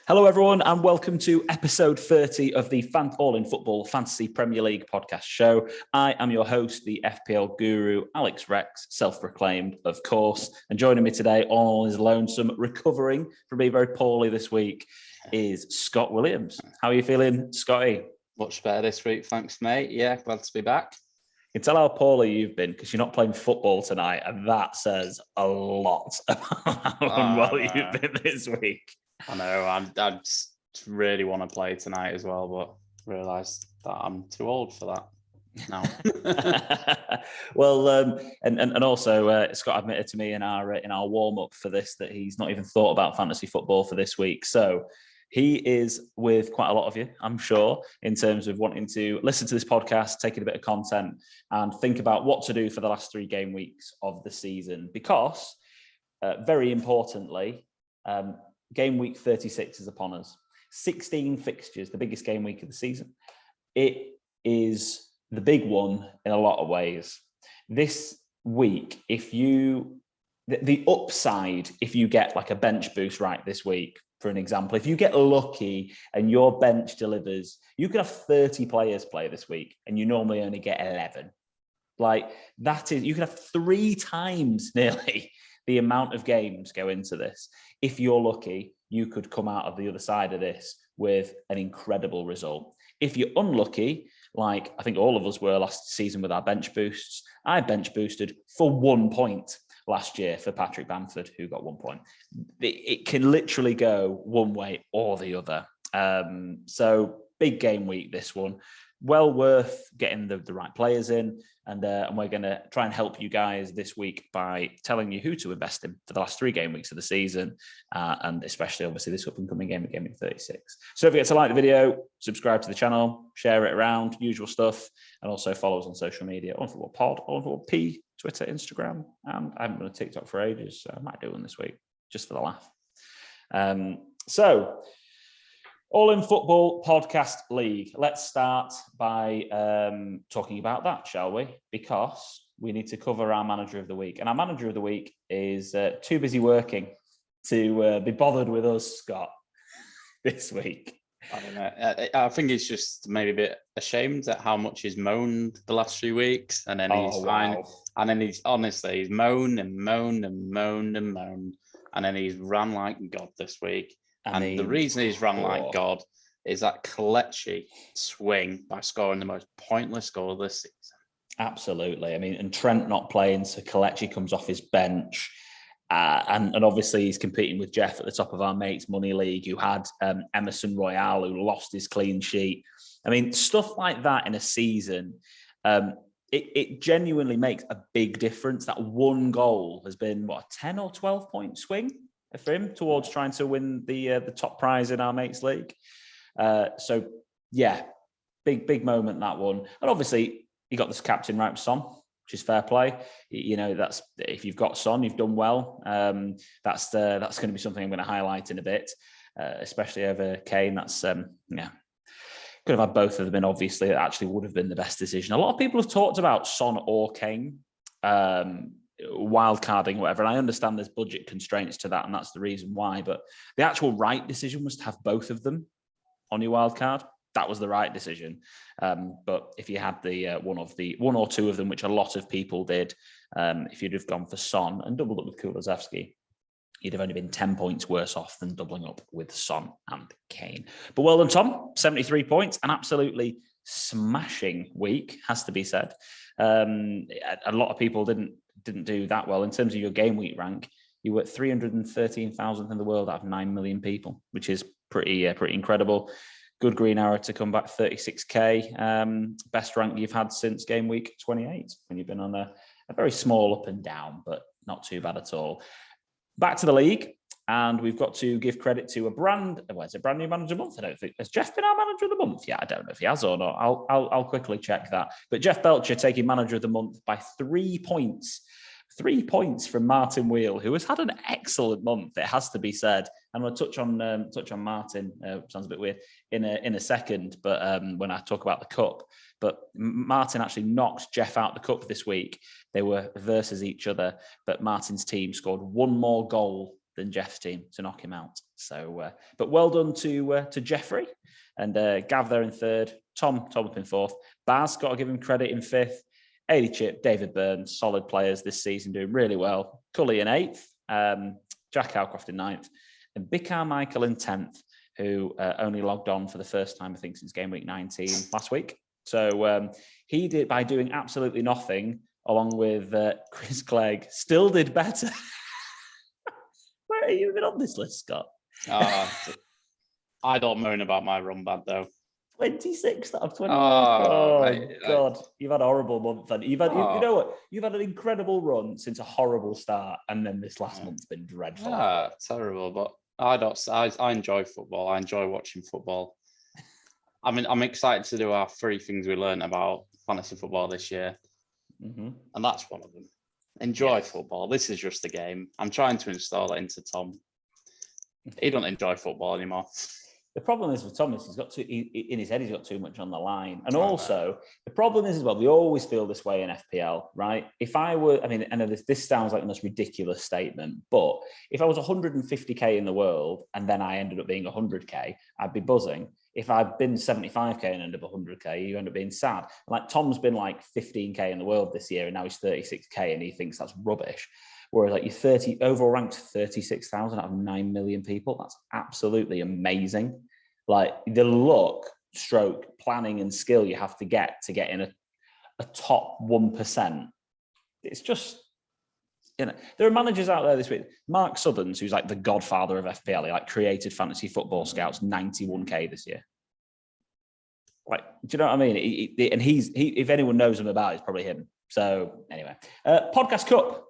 Hello, everyone, and welcome to episode 30 of the All in Football Fantasy Premier League podcast show. I am your host, the FPL guru, Alex Rex, self-proclaimed, of course. And joining me today, all on his lonesome, recovering from being very poorly this week, is Scott Williams. How are you feeling, Scotty? Much better this week, thanks, mate. Yeah, glad to be back. You can tell how poorly you've been because you're not playing football tonight, and that says a lot about how well you've been this week. I know, I just really want to play tonight as well, but realised that I'm too old for that now. Well, and also Scott admitted to me in our warm-up for this that he's not even thought about fantasy football for this week. So he is with quite a lot of you, I'm sure, in terms of wanting to listen to this podcast, taking a bit of content and think about what to do for the last 3 game weeks of the season. Because, very importantly, game week 36 is upon us. 16 fixtures, the biggest game week of the season. It is the big one in a lot of ways. This week, the upside, if you get like a bench boost right this week, for an example, if you get lucky and your bench delivers, you can have 30 players play this week and you normally only get 11. Like that is, you can have 3 times nearly the amount of games go into this. If you're lucky, you could come out of the other side of this with an incredible result. If you're unlucky, like I think all of us were last season with our bench boosts, I bench boosted for 1 point last year for Patrick Bamford, who got 1 point. It can literally go one way or the other. So big game week, this one. Well worth getting the right players in. And we're going to try and help you guys this week by telling you who to invest in for the last 3 game weeks of the season. And especially, obviously, this up and coming game week 36. So don't forget to like the video, subscribe to the channel, share it around, usual stuff. And also follow us on social media, All in Football Pod, All in Football P, Twitter, Instagram. And I haven't done a TikTok for ages, so I might do one this week, just for the laugh. So All in Football Podcast League. Let's start by talking about that, shall we? Because we need to cover our manager of the week. And our manager of the week is too busy working to be bothered with us, Scott, this week. I don't know. I think he's just maybe a bit ashamed at how much he's moaned the last few weeks. And then he's fine. Wow. And then he's moaned and moaned and moaned and moaned. And then he's ran like God this week. And the reason he's run like God is that Kelechi swing by scoring the most pointless goal of this season. Absolutely. I mean, and Trent not playing, so Kelechi comes off his bench. And obviously he's competing with Jeff at the top of our mates money league, who had Emerson Royale, who lost his clean sheet. I mean, stuff like that in a season, it genuinely makes a big difference. That one goal has been, what, a 10 or 12 point swing for him towards trying to win the top prize in our mates league. So yeah, big moment, that one. And obviously he got this captain right with Son, which is fair play. You know, that's, if you've got Son, you've done well. That's going to be something I'm going to highlight in a bit, especially over Kane. That's could have had both of them in. Obviously, it actually would have been the best decision. A lot of people have talked about Son or Kane, wildcarding, whatever, and I understand there's budget constraints to that, and that's the reason why. But the actual right decision was to have both of them on your wildcard. That was the right decision. But if you had the one or two of them, which a lot of people did, if you'd have gone for Son and doubled up with Kulusevski, you'd have only been 10 points worse off than doubling up with Son and Kane. But well done, Tom. 73 points, an absolutely smashing week, has to be said. A lot of people didn't do that well in terms of your game week rank. You were 313,000th in the world out of 9 million people, which is pretty incredible. Good green arrow to come back, 36k. Best rank you've had since game week 28, when you've been on a very small up and down, but not too bad at all. Back to the league, and we've got to give credit to a brand new manager of the month. I don't think, has Jeff been our manager of the month? Yeah, I don't know if he has or not. I'll quickly check that. But Jeff Belcher taking manager of the month by 3 points. 3 points from Martin Wheel, who has had an excellent month, it has to be said. And we'll touch on Martin. Sounds a bit weird in a second, but when I talk about the cup. But Martin actually knocked Jeff out the cup this week. They were versus each other, but Martin's team scored one more goal than Jeff's team to knock him out. So, but well done to Jeffrey and Gav there in third. Tom up in fourth. Baz, got to give him credit, in fifth. Ailey Chip, David Burns, solid players this season, doing really well. Cully in eighth. Jack Howcroft in ninth. And Bikar Michael in 10th, who only logged on for the first time, I think, since game week 19 last week. So he did, by doing absolutely nothing, along with Chris Clegg, still did better. Where are you even on this list, Scott? I don't moan about my run bad, though. 26th out of 21. Oh God, you've had a horrible month. And you've had, you know what? You've had an incredible run since a horrible start, and then this last month's been dreadful. Terrible. But I enjoy football. I enjoy watching football. I mean, I'm excited to do our 3 things we learned about fantasy football this year, and that's one of them. Enjoy football. This is just a game. I'm trying to install it into Tom. He don't enjoy football anymore. The problem is with Thomas, he's got in his head, he's got too much on the line. And also, the problem is as well, we always feel this way in FPL, right? If I were, I mean, I know this sounds like the most ridiculous statement, but if I was 150k in the world and then I ended up being 100k, I'd be buzzing. If I'd been 75k and ended up 100k, you end up being sad. Like Tom's been like 15k in the world this year, and now he's 36k, and he thinks that's rubbish. Whereas like you're overall ranked 36,000 out of 9 million people. That's absolutely amazing. Like the luck, stroke, planning and skill you have to get in a top 1%. It's just, there are managers out there this week. Mark Subbins, who's like the godfather of FPL, he like created Fantasy Football Scouts, 91k this year. Like, do you know what I mean? And he if anyone knows him about it, it's probably him. So anyway, Podcast Cup.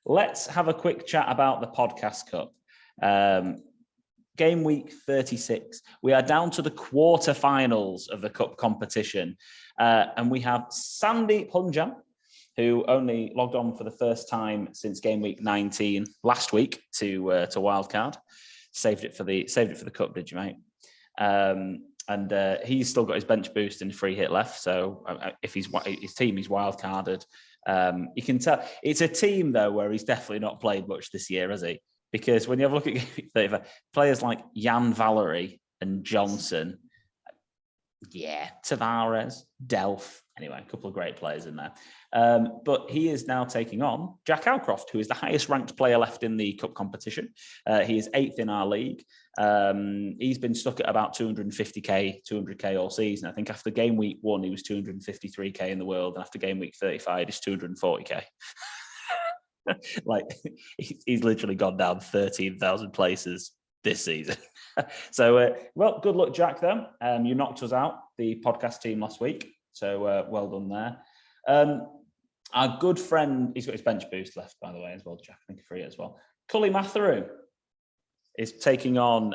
Let's have a quick chat about the Podcast Cup. Game week 36. We are down to the quarterfinals of the cup competition. And we have Sandeep Hunjam, who only logged on for the first time since game week 19 last week to Wildcard. Saved it for the cup, did you, mate? And he's still got his bench boost and free hit left. So if his team is wildcarded, you can tell it's a team though where he's definitely not played much this year, has he? Because when you have a look at players like Jan Valery and Johnson, Tavares, Delph, anyway, a couple of great players in there. But he is now taking on Jack Howcroft, who is the highest ranked player left in the cup competition. He is 8th in our league. He's been stuck at about 200k all season. I think after game week 1, he was 253k in the world. And after game week 35, he's 240k. Like he's literally gone down 13,000 places this season. So, well, good luck, Jack, though. You knocked us out, the podcast team, last week. So, well done there. Our good friend, he's got his bench boost left, by the way, as well, Jack. I think you're free as well. Cully Matheru is taking on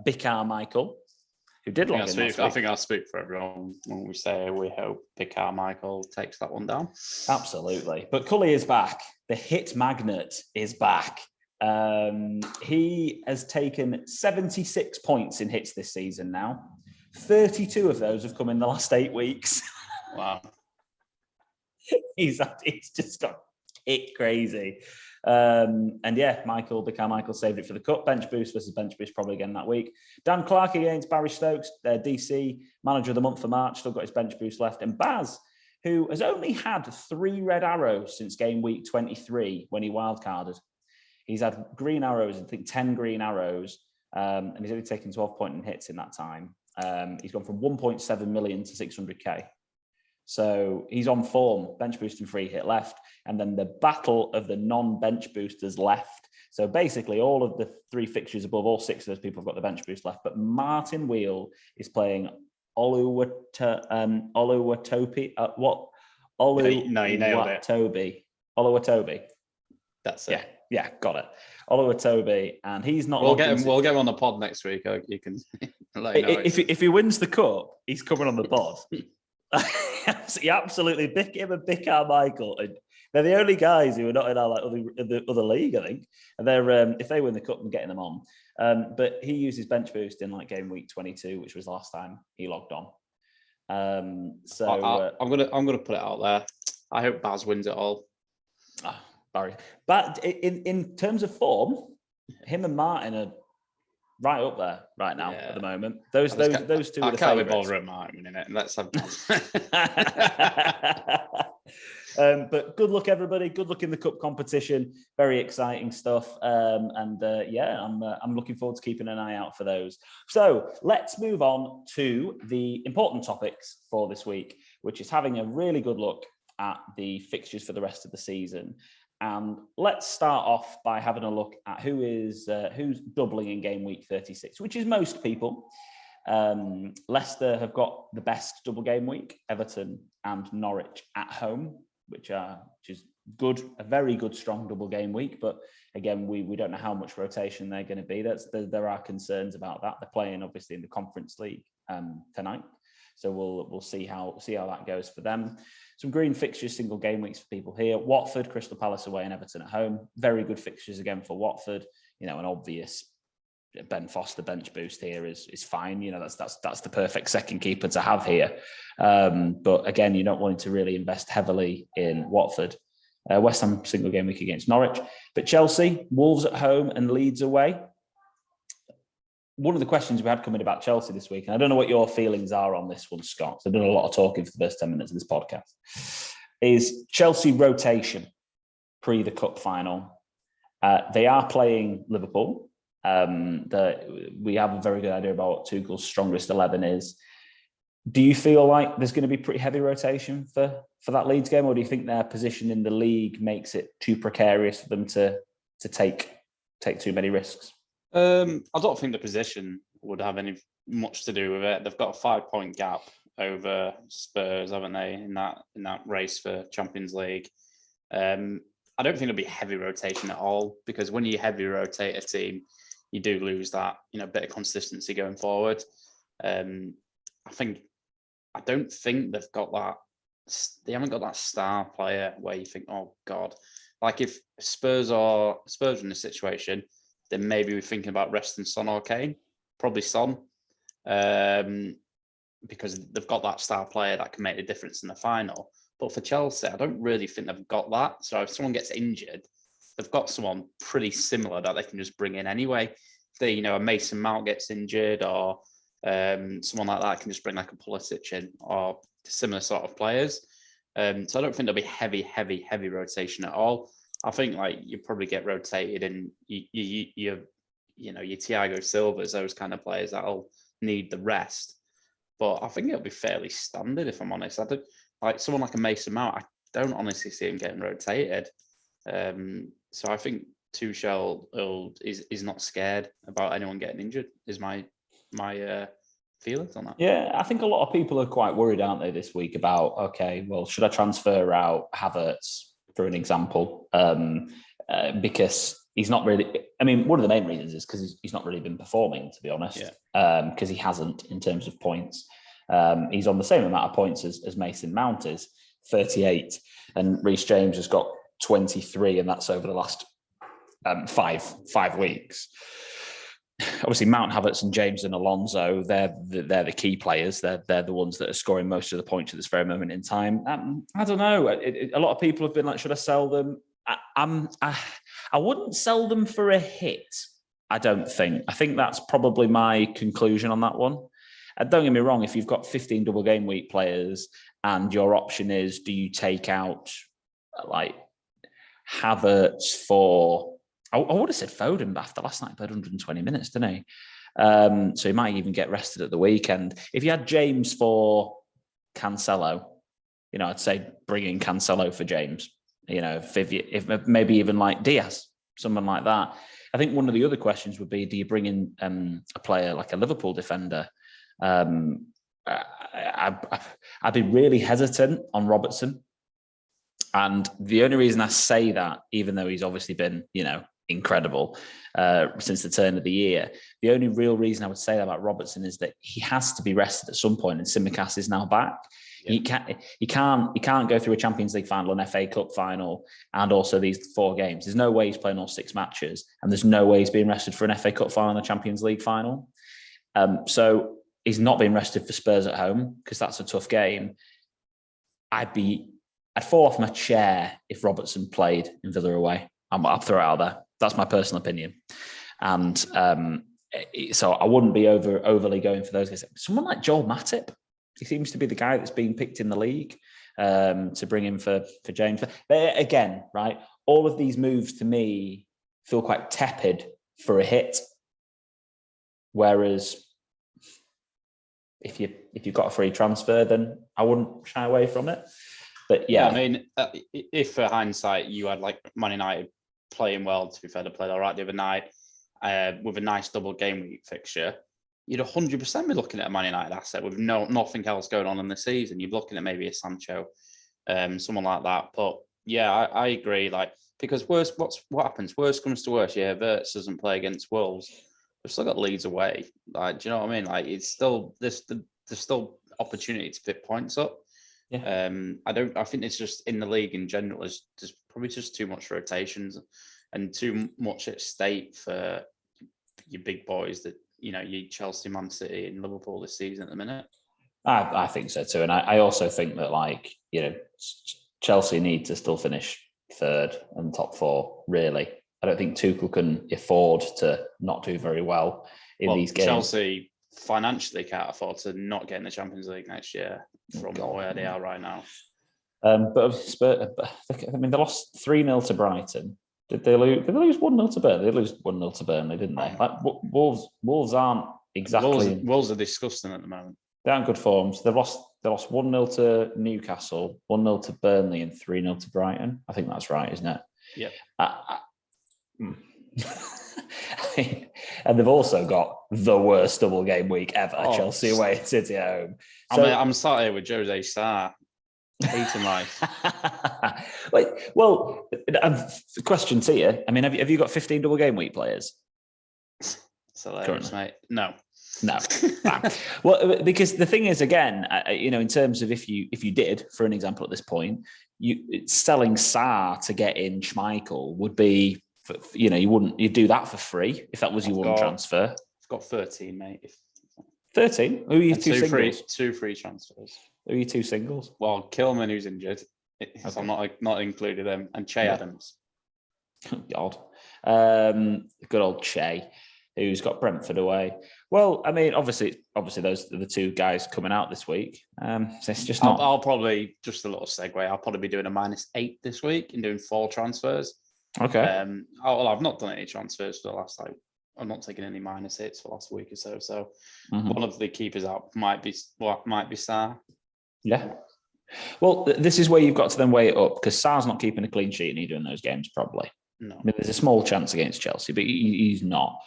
Bikar Michael, who did log in last week. I think I'll speak for everyone when we say we hope Bikar Michael takes that one down. Absolutely. But Cully is back. The hit magnet is back. He has taken 76 points in hits this season now. 32 of those have come in the last 8 weeks. Wow. He's just got hit crazy. And yeah, Bikar Michael saved it for the cup. Bench boost versus bench boost probably again that week. Dan Clark against Barry Stokes, DC, manager of the month for March, still got his bench boost left. And Baz, who has only had 3 red arrows since game week 23 when he wildcarded. He's had green arrows, I think 10 green arrows, and he's only taken 12 point hits in that time. He's gone from 1.7 million to 600k. So he's on form, bench boost and free hit left. And then the battle of the non-bench boosters left. So basically all of the 3 fixtures above, all 6 of those people have got the bench boost left. But Martin Wheel is playing Oluwatobi. No, you nailed it. Oluwatobi. That's it. Yeah, got it. Oluwatobi, and he's not. We'll get him on the pod next week. You can let know. If he wins the cup, he's coming on the pod. You absolutely pick him and Bikar Michael, and they're the only guys who are not in our other league, I think. And they're if they win the cup, I'm getting them on. But he used his bench boost in like game week 22, which was the last time he logged on. I'm gonna put it out there. I hope Baz wins it all. Barry. But in terms of form, him and Martin are right up there right now at the moment. Those two are the favourites. I can't be bothered with Martin in it. Let's have but good luck, everybody. Good luck in the cup competition. Very exciting stuff. I'm looking forward to keeping an eye out for those. So let's move on to the important topics for this week, which is having a really good look at the fixtures for the rest of the season. And let's start off by having a look at who's doubling in game week 36, which is most people. Leicester have got the best double game week, Everton and Norwich at home, which is good, a very good, strong double game week. But again, we don't know how much rotation they're going to be. There are concerns about that. They're playing obviously in the Conference League tonight, so we'll see how that goes for them. Some green fixtures, single game weeks for people here. Watford, Crystal Palace away, and Everton at home. Very good fixtures again for Watford. An obvious Ben Foster bench boost here is fine. That's the perfect second keeper to have here. But again, you're not wanting to really invest heavily in Watford. West Ham single game week against Norwich. But Chelsea, Wolves at home and Leeds away. One of the questions we had coming about Chelsea this week, and I don't know what your feelings are on this one, Scott, so I've done a lot of talking for the first 10 minutes of this podcast, is Chelsea rotation pre the cup final. They are playing Liverpool. We have a very good idea about what Tuchel's strongest 11 is. Do you feel like there's going to be pretty heavy rotation for that Leeds game, or do you think their position in the league makes it too precarious for them to take too many risks? I don't think the position would have much to do with it. They've got a 5-point gap over Spurs, haven't they, in that race for Champions League. I don't think there'll be heavy rotation at all, because when you heavy rotate a team, you do lose that bit of consistency going forward. I don't think they've got that. They haven't got that star player where you think, oh God, like if Spurs are in a situation, then maybe we're thinking about resting Son or Kane, probably Son, because they've got that star player that can make the difference in the final. But for Chelsea, I don't really think they've got that. So if someone gets injured, they've got someone pretty similar that they can just bring in anyway. If they, a Mason Mount gets injured, or someone like that can just bring like a Pulisic in, or similar sort of players. So I don't think there'll be heavy rotation at all. I think like you probably get rotated in your Thiago Silvas, those kind of players that'll need the rest. But I think it'll be fairly standard, if I'm honest. I don't like someone like a Mason Mount. I don't honestly see him getting rotated. So I think Tuchel is not scared about anyone getting injured. Is my feelings on that. Yeah, I think a lot of people are quite worried, aren't they, this week about, okay, well, should I transfer out Havertz, for an example, because he's not really, one of the main reasons is because he's not really been performing, to be honest, because he hasn't in terms of points. He's on the same amount of points as Mason Mount is, 38, and Reece James has got 23, and that's over the last 5 weeks. Obviously, Mount, Havertz, and James and Alonso, they're the key players. They're the ones that are scoring most of the points at this very moment in time. I don't know. A lot of people have been like, should I sell them? I wouldn't sell them for a hit, I don't think. I think that's probably my conclusion on that one. Don't get me wrong, if you've got 15 double game week players and your option is, do you take out like Havertz for... I would have said Foden after last night. He played 120 minutes, didn't he? So he might even get rested at the weekend. If you had James for Cancelo, I'd say bring in Cancelo for James. If maybe even like Diaz, someone like that. I think one of the other questions would be, do you bring in a player like a Liverpool defender? I'd be really hesitant on Robertson. And the only reason I say that, even though he's obviously been, incredible since the turn of the year, the only real reason I would say that about Robertson is that he has to be rested at some point, and Tsimikas is now back. Yeah. He can't go through a Champions League final, an FA Cup final, and also these 4 games. There's no way he's playing all 6 matches, and there's no way he's being rested for an FA Cup final and a Champions League final. So he's not being rested for Spurs at home, because that's a tough game. I'd fall off my chair if Robertson played in Villa away. I'll throw it out there. That's my personal opinion. And so I wouldn't be overly going for those guys. Someone like Joel Matip, he seems to be the guy that's being picked in the league to bring in for James. But again, right, all of these moves to me feel quite tepid for a hit. Whereas if you've got a free transfer, then I wouldn't shy away from it. But yeah, I mean, if for hindsight you had like Man United playing well, to be fair, they played all right the other night with a nice double game week fixture, you'd 100% be looking at a Man United asset with nothing else going on in the season. You're looking at maybe a Sancho, someone like that. But yeah, I agree. Like, because what happens? Worst comes to worst, yeah, Verts doesn't play against Wolves. We've still got Leeds away. Like, do you know what I mean? Like, it's still there's still opportunity to pick points up. Yeah. I think it's just in the league in general, there's probably just too much rotations and too much at stake for your big boys that, you know, you Chelsea, Man City and Liverpool this season at the minute. I think so too. And I also think that, like, you know, Chelsea need to still finish third and top four, really. I don't think Tuchel can afford to not do very well in these games. Chelsea financially can't afford to not get in the Champions League next year from where they are right now. But Spurs, I mean, they lost 3-0 to Brighton. Did they lose 1-0 to Burnley? They lose 1-0 to Burnley, didn't they? Like, Wolves aren't exactly. Wolves are disgusting at the moment. They aren't good forms. They lost 1-0 to Newcastle, 1-0 to Burnley, and 3-0 to Brighton. I think that's right, isn't it? Yeah. And they've also got the worst double game week ever. Chelsea away, City at home. So, I'm sat here with Jose Sarr, hating life. Well, question to you. I mean, have you got 15 double game week players? It's hilarious, mate. No. Well, because the thing is, again, you know, in terms of if you did, for an example, at this point, selling Sarr to get in Schmeichel would be, you know, you'd do that for free if that was your one transfer. I've got 13, mate. 13? Who are your two singles? Two free transfers. Who are your two singles? Well, Kilman, who's injured, so I'm not included him, and Che Adams. God. Good old Che, who's got Brentford away. Well, I mean, obviously those are the two guys coming out this week. So it's just not. I'll probably, just a little segue, I'll probably be doing a -8 this week and doing 4 transfers. Okay. I've not done any transfers for the last, I'm not taking any minus hits for the last week or so. So one of the keepers out might be Sarr. Yeah. Well, this is where you've got to then weigh it up, because Sarr's not keeping a clean sheet in either of those games, probably. No. I mean, there's a small chance against Chelsea, but he's not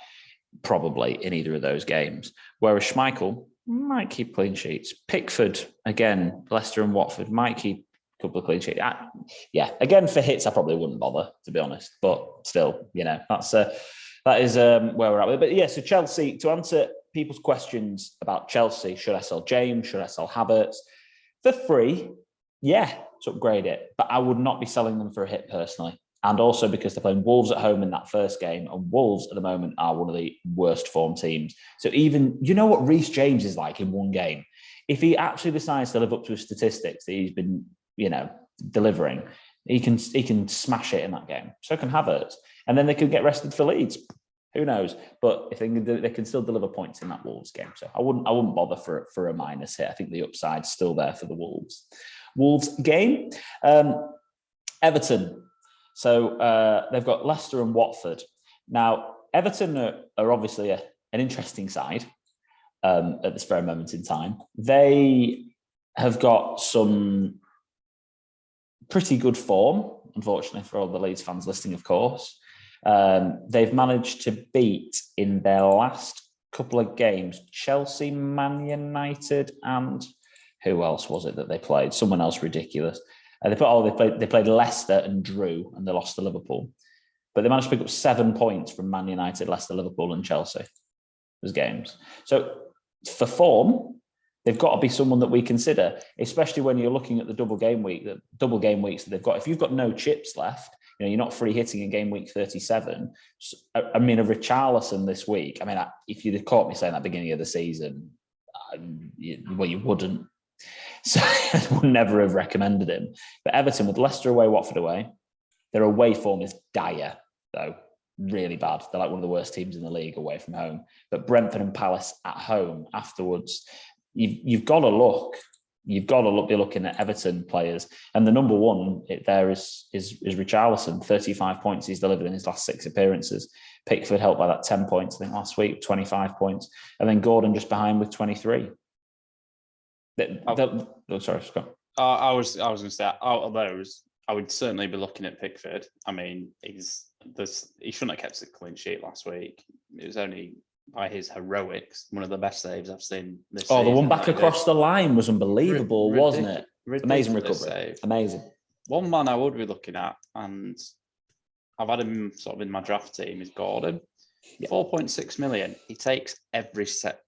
probably in either of those games. Whereas Schmeichel might keep clean sheets. Pickford, again, Leicester and Watford might keep a couple of clean sheets. Yeah, again, for hits, I probably wouldn't bother, to be honest. But still, you know, that is where we're at with it. But yeah, so Chelsea, to answer people's questions about Chelsea, should I sell James? Should I sell Havertz? For free, yeah, to upgrade it. But I would not be selling them for a hit personally. And also because they're playing Wolves at home in that first game. And Wolves at the moment are one of the worst form teams. So even, you know what Reece James is like in one game? If he actually decides to live up to his statistics that he's been, you know, delivering, he can smash it in that game. So can Havertz. And then they could get rested for Leeds. Who knows? But if they can still deliver points in that Wolves game. So I wouldn't bother for a minus hit. I think the upside's still there for the Wolves game. Everton. So they've got Leicester and Watford. Now, Everton are obviously an interesting side at this very moment in time. They have got some pretty good form, unfortunately, for all the Leeds fans listening, of course. They've managed to beat in their last couple of games Chelsea, Man United, and who else was it that they played? Someone else ridiculous. They played Leicester and drew, and they lost to Liverpool. But they managed to pick up 7 points from Man United, Leicester, Liverpool, and Chelsea. Those games. So for form, they've got to be someone that we consider, especially when you're looking at the double game weeks that they've got. If you've got no chips left, you know, you're not free hitting in game week 37. I mean, a Richarlison this week. I mean, if you'd have caught me saying that at the beginning of the season, you wouldn't. So I would never have recommended him. But Everton with Leicester away, Watford away, their away form is dire, though. really bad. They're like one of the worst teams in the league away from home. But Brentford and Palace at home afterwards, you've got to look. You've got to be looking at Everton players, and the number one there is Richarlison. 35 points he's delivered in his last 6 appearances. Pickford helped by that 10 points, I think, last week, 25 points, and then Gordon just behind with 23. Sorry, Scott. I was going to say, out of those, I would certainly be looking at Pickford. I mean, he shouldn't have kept a clean sheet last week. It was only by his heroics, one of the best saves I've seen this season. The one back across the line was unbelievable, wasn't it? Amazing recovery. Save. Amazing. One man I would be looking at, and I've had him sort of in my draft team, is Gordon. 4.6 million. He takes every set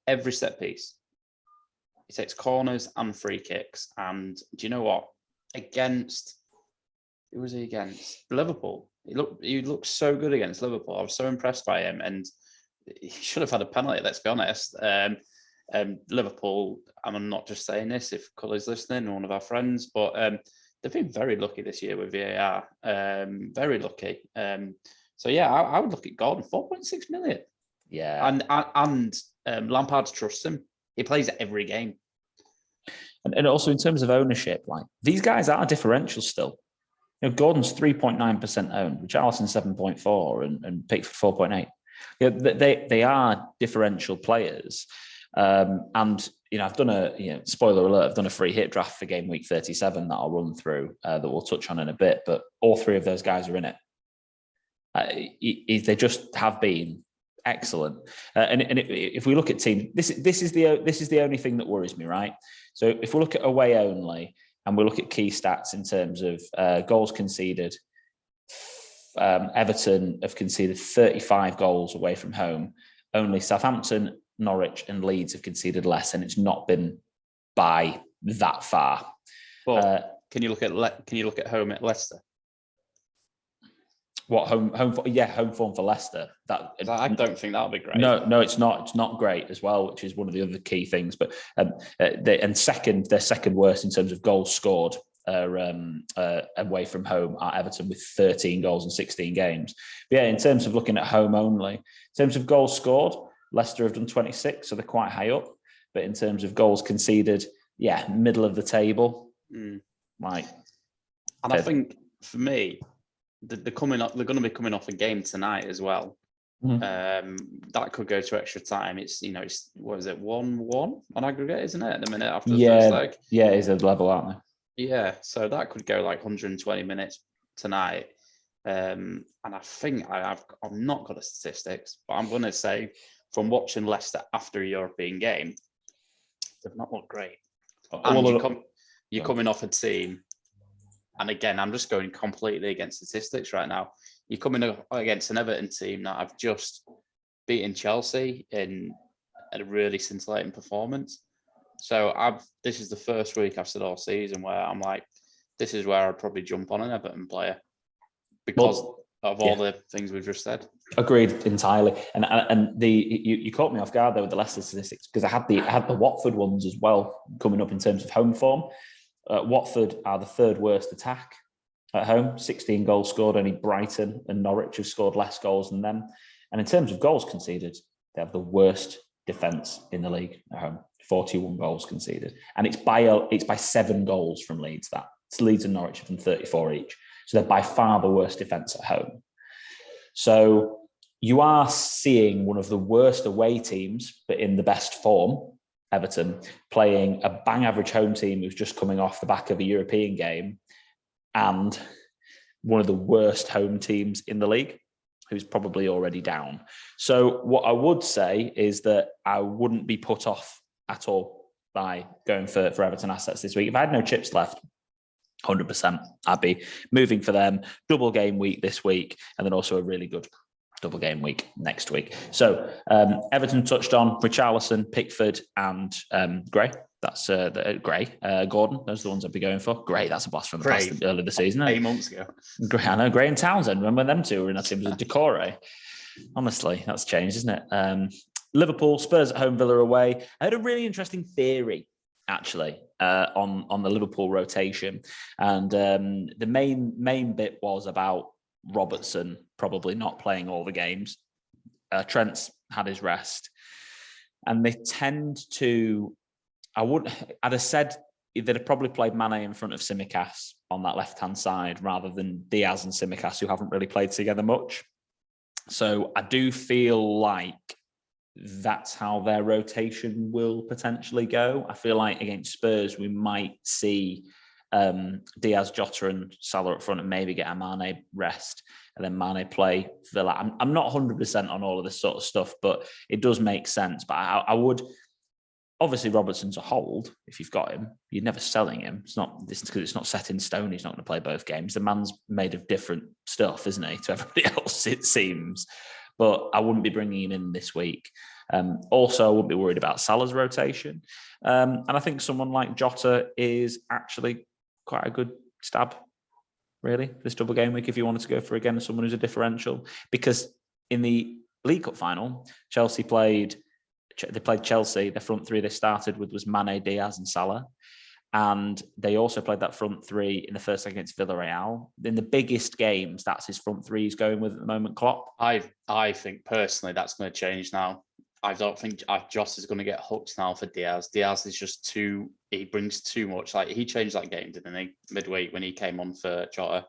piece. He takes corners and free kicks. And do you know what? Who was he against? Liverpool. He looked so good against Liverpool. I was so impressed by him, and he should have had a penalty, let's be honest. Liverpool, I'm not just saying this if Cully's listening, one of our friends, but they've been very lucky this year with VAR. Very lucky. So yeah, I would look at Gordon. 4.6 million. Yeah. And Lampard trusts him. He plays every game. And also in terms of ownership, like these guys are differential still. You know, Gordon's 3.9% owned, Richarlison 7.4, and Pickford 4.8. Yeah, they are differential players. And I've done spoiler alert, I've done a free hit draft for game week 37 that I'll run through that we'll touch on in a bit. But all 3 of those guys are in it. They just have been excellent. And if we look at team, this is the only thing that worries me, right? So if we look at away only and we look at key stats in terms of goals conceded, Everton have conceded 35 goals away from home. Only Southampton, Norwich, and Leeds have conceded less, and it's not been by that far. Well, can you look at home at Leicester? What home form for Leicester? I don't think that'll be great. No, it's not. It's not great as well, which is one of the other key things. But they're second worst in terms of goals scored away from home are Everton with 13 goals in 16 games. But yeah, in terms of looking at home only, in terms of goals scored, Leicester have done 26, so they're quite high up. But in terms of goals conceded, middle of the table. I think for me, they're coming up. They're going to be coming off a game tonight as well. That could go to extra time. It's what is it, 1-1 on aggregate, isn't it? At the minute after the first leg. Yeah, it's a level, aren't they? Yeah, so that could go like 120 minutes tonight. And I think I've not got the statistics, but I'm going to say from watching Leicester after a European game, they've not looked great. And you're coming off a team, and again, I'm just going completely against statistics right now. You're coming up against an Everton team that have just beaten Chelsea in a really scintillating performance. So this is the first week I've said all season where I'm like, this is where I'd probably jump on an Everton player because of all the things we've just said. Agreed entirely. And you caught me off guard there with the Leicester statistics because I had the Watford ones as well coming up in terms of home form. Watford are the 3rd worst attack at home, 16 goals scored. Only Brighton and Norwich have scored less goals than them. And in terms of goals conceded, they have the worst defence in the league at home. 41 goals conceded, and it's by 7 goals from Leeds. It's Leeds and Norwich have done 34 each, so they're by far the worst defence at home. So you are seeing one of the worst away teams, but in the best form, Everton, playing a bang average home team who's just coming off the back of a European game, and one of the worst home teams in the league, who's probably already down. So what I would say is that I wouldn't be put off at all by going for Everton assets this week. If I had no chips left, 100%, I'd be moving for them. Double game week this week, and then also a really good double game week next week. So Everton touched on Richarlison, Pickford, and Gray. That's Gray, Gordon. Those are the ones I'd be going for. Gray, that's a blast from the past earlier this season. 8 months ago. Gray, I know, Gray and Townsend. Remember them two were in our teams with Decore. Honestly, that's changed, isn't it? Liverpool, Spurs at home, Villa away. I had a really interesting theory, actually, on the Liverpool rotation. And the main bit was about Robertson probably not playing all the games. Trent's had his rest. And they tend to, I'd have said they'd have probably played Mane in front of Tsimikas on that left-hand side rather than Diaz and Tsimikas, who haven't really played together much. So I do feel like that's how their rotation will potentially go. I feel like against Spurs, we might see Diaz, Jota and Salah up front and maybe get a Mane rest and then Mane play Villa. I'm not 100% on all of this sort of stuff, but it does make sense. But I would... Obviously, Robertson's a hold. If you've got him, you're never selling him. It's not this because it's not set in stone. He's not going to play both games. The man's made of different stuff, isn't he, to everybody else, it seems. But I wouldn't be bringing him in this week. Also, I wouldn't be worried about Salah's rotation. And I think someone like Jota is actually quite a good stab, really, this double game week if you wanted to go for, again, someone who's a differential. Because in the League Cup final, Chelsea played Chelsea. The front three they started with was Mane, Diaz and Salah. And they also played that front three in the first leg against Villarreal. In the biggest games, that's his front three he's going with at the moment, Klopp. I think personally that's going to change now. I don't think Joss is going to get hooked now for Diaz. Diaz is just he brings too much. Like he changed that game, didn't he? Midweek when he came on for Jota.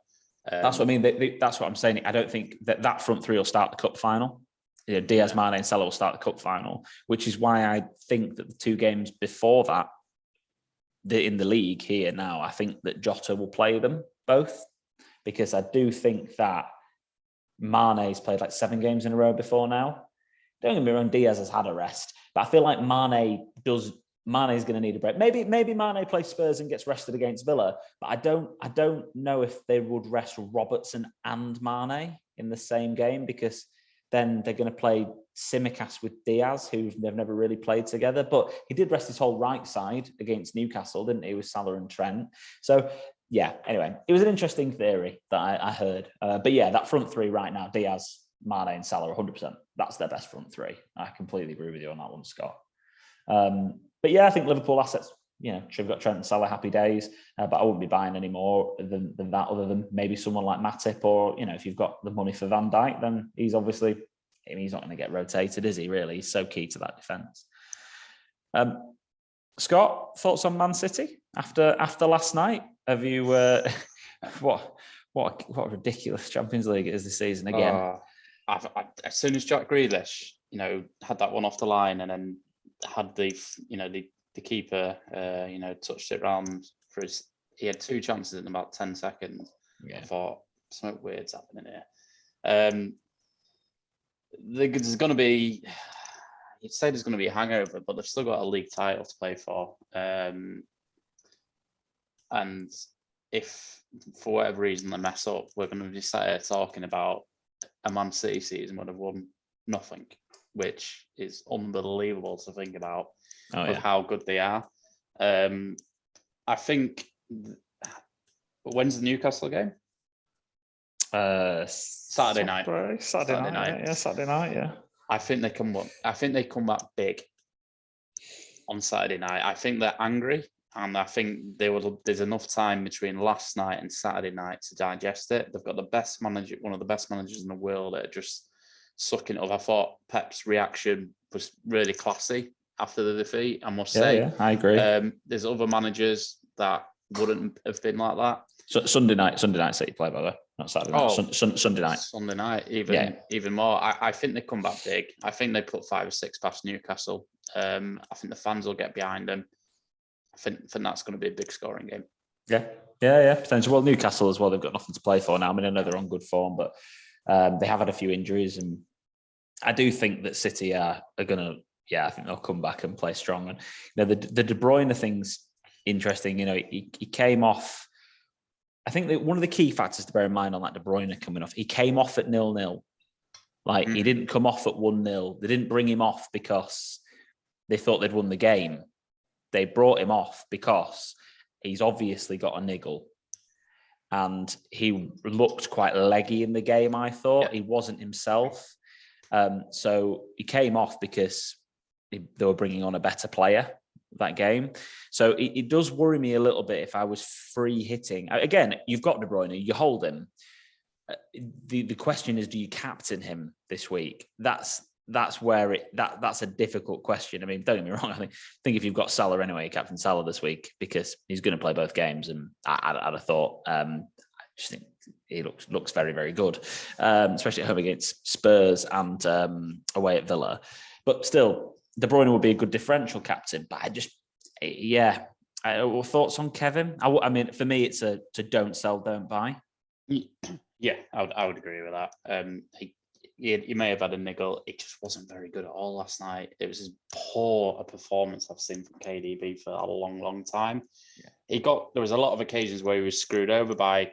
That's what I mean. That's what I'm saying. I don't think that front three will start the cup final. Diaz, Mane and Salah will start the cup final, which is why I think that the two games before that, in the league here now, I think that Jota will play them both, because I do think that Mane's played like 7 games in a row before now. Don't get me wrong, Diaz has had a rest, but I feel like Mane's going to need a break. Maybe Mane plays Spurs and gets rested against Villa, but I don't know if they would rest Robertson and Mane in the same game, because then they're going to play Tsimikas with Diaz, who they've never really played together. But he did rest his whole right side against Newcastle, didn't he, with Salah and Trent? So, yeah, anyway, it was an interesting theory that I heard. But yeah, that front three right now, Diaz, Mane and Salah, 100%. That's their best front three. I completely agree with you on that one, Scott. But yeah, I think Liverpool assets, should have got Trent and Salah, happy days. But I wouldn't be buying any more than that, other than maybe someone like Matip, or, if you've got the money for Van Dijk, then he's obviously, he's not going to get rotated, is he, really? He's so key to that defence. Scott, thoughts on Man City after last night? Have you, what a ridiculous Champions League it is this season again. As soon as Jack Grealish, had that one off the line and then had the keeper, touched it round for he had 2 chances in about 10 seconds. Yeah. I thought, something weird's happening here. There's going to be, you'd say there's going to be a hangover, but they've still got a league title to play for. And if, for whatever reason, they mess up, we're going to be sat here talking about a Man City season would have won nothing, which is unbelievable to think about. Of how good they are. I think, when's the Newcastle game? Saturday night. Saturday night. Yeah. I think they come back big on Saturday night. I think they're angry, and I think there's enough time between last night and Saturday night to digest it. They've got the best manager, one of the best managers in the world, that are just sucking it up. I thought Pep's reaction was really classy after the defeat, I must say. Yeah, I agree. There's other managers that wouldn't have been like that. So Sunday night City play, by the way, not Saturday night. Sunday night. Sunday night, even more. I think they come back big. I think they put 5 or 6 past Newcastle. I think the fans will get behind them. I think that's going to be a big scoring game. Yeah, potentially. Well, Newcastle as well, they've got nothing to play for now. I mean, I know they're on good form, but they have had a few injuries, and I do think that City are going to. Yeah, I think they'll come back and play strong. And the De Bruyne thing's interesting. He came off. I think that one of the key factors to bear in mind on that De Bruyne coming off, he came off at 0-0. He didn't come off at 1-0. They didn't bring him off because they thought they'd won the game. They brought him off because he's obviously got a niggle. And he looked quite leggy in the game, I thought. He wasn't himself. So he came off because they were bringing on a better player that game. So it does worry me a little bit if I was free hitting. Again, you've got De Bruyne, you hold him. the question is, do you captain him this week? That's where that's a difficult question. I mean, don't get me wrong. I think if you've got Salah anyway, captain Salah this week because he's going to play both games, and I'd have thought. I just think he looks very, very good, especially at home against Spurs and away at Villa. But still, De Bruyne would be a good differential captain. But thoughts on Kevin? I mean, for me, it's a don't sell, don't buy. Yeah, I would agree with that. He may have had a niggle. It just wasn't very good at all last night. It was as poor a performance I've seen from KDB for a long, long time. Yeah. There was a lot of occasions where he was screwed over by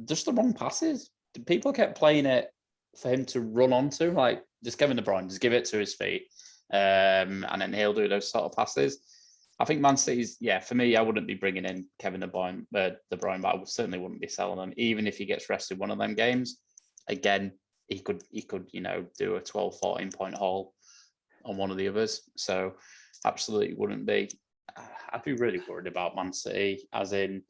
just the wrong passes. People kept playing it for him to run onto, like just Kevin De Bruyne, just give it to his feet, and then he'll do those sort of passes. I think Man City's, for me, I wouldn't be bringing in Kevin De Bruyne, but I certainly wouldn't be selling him, even if he gets rested one of them games. Again, he could, do a 12, 14 point haul on one of the others. So absolutely wouldn't be. I'd be really worried about Man City, as in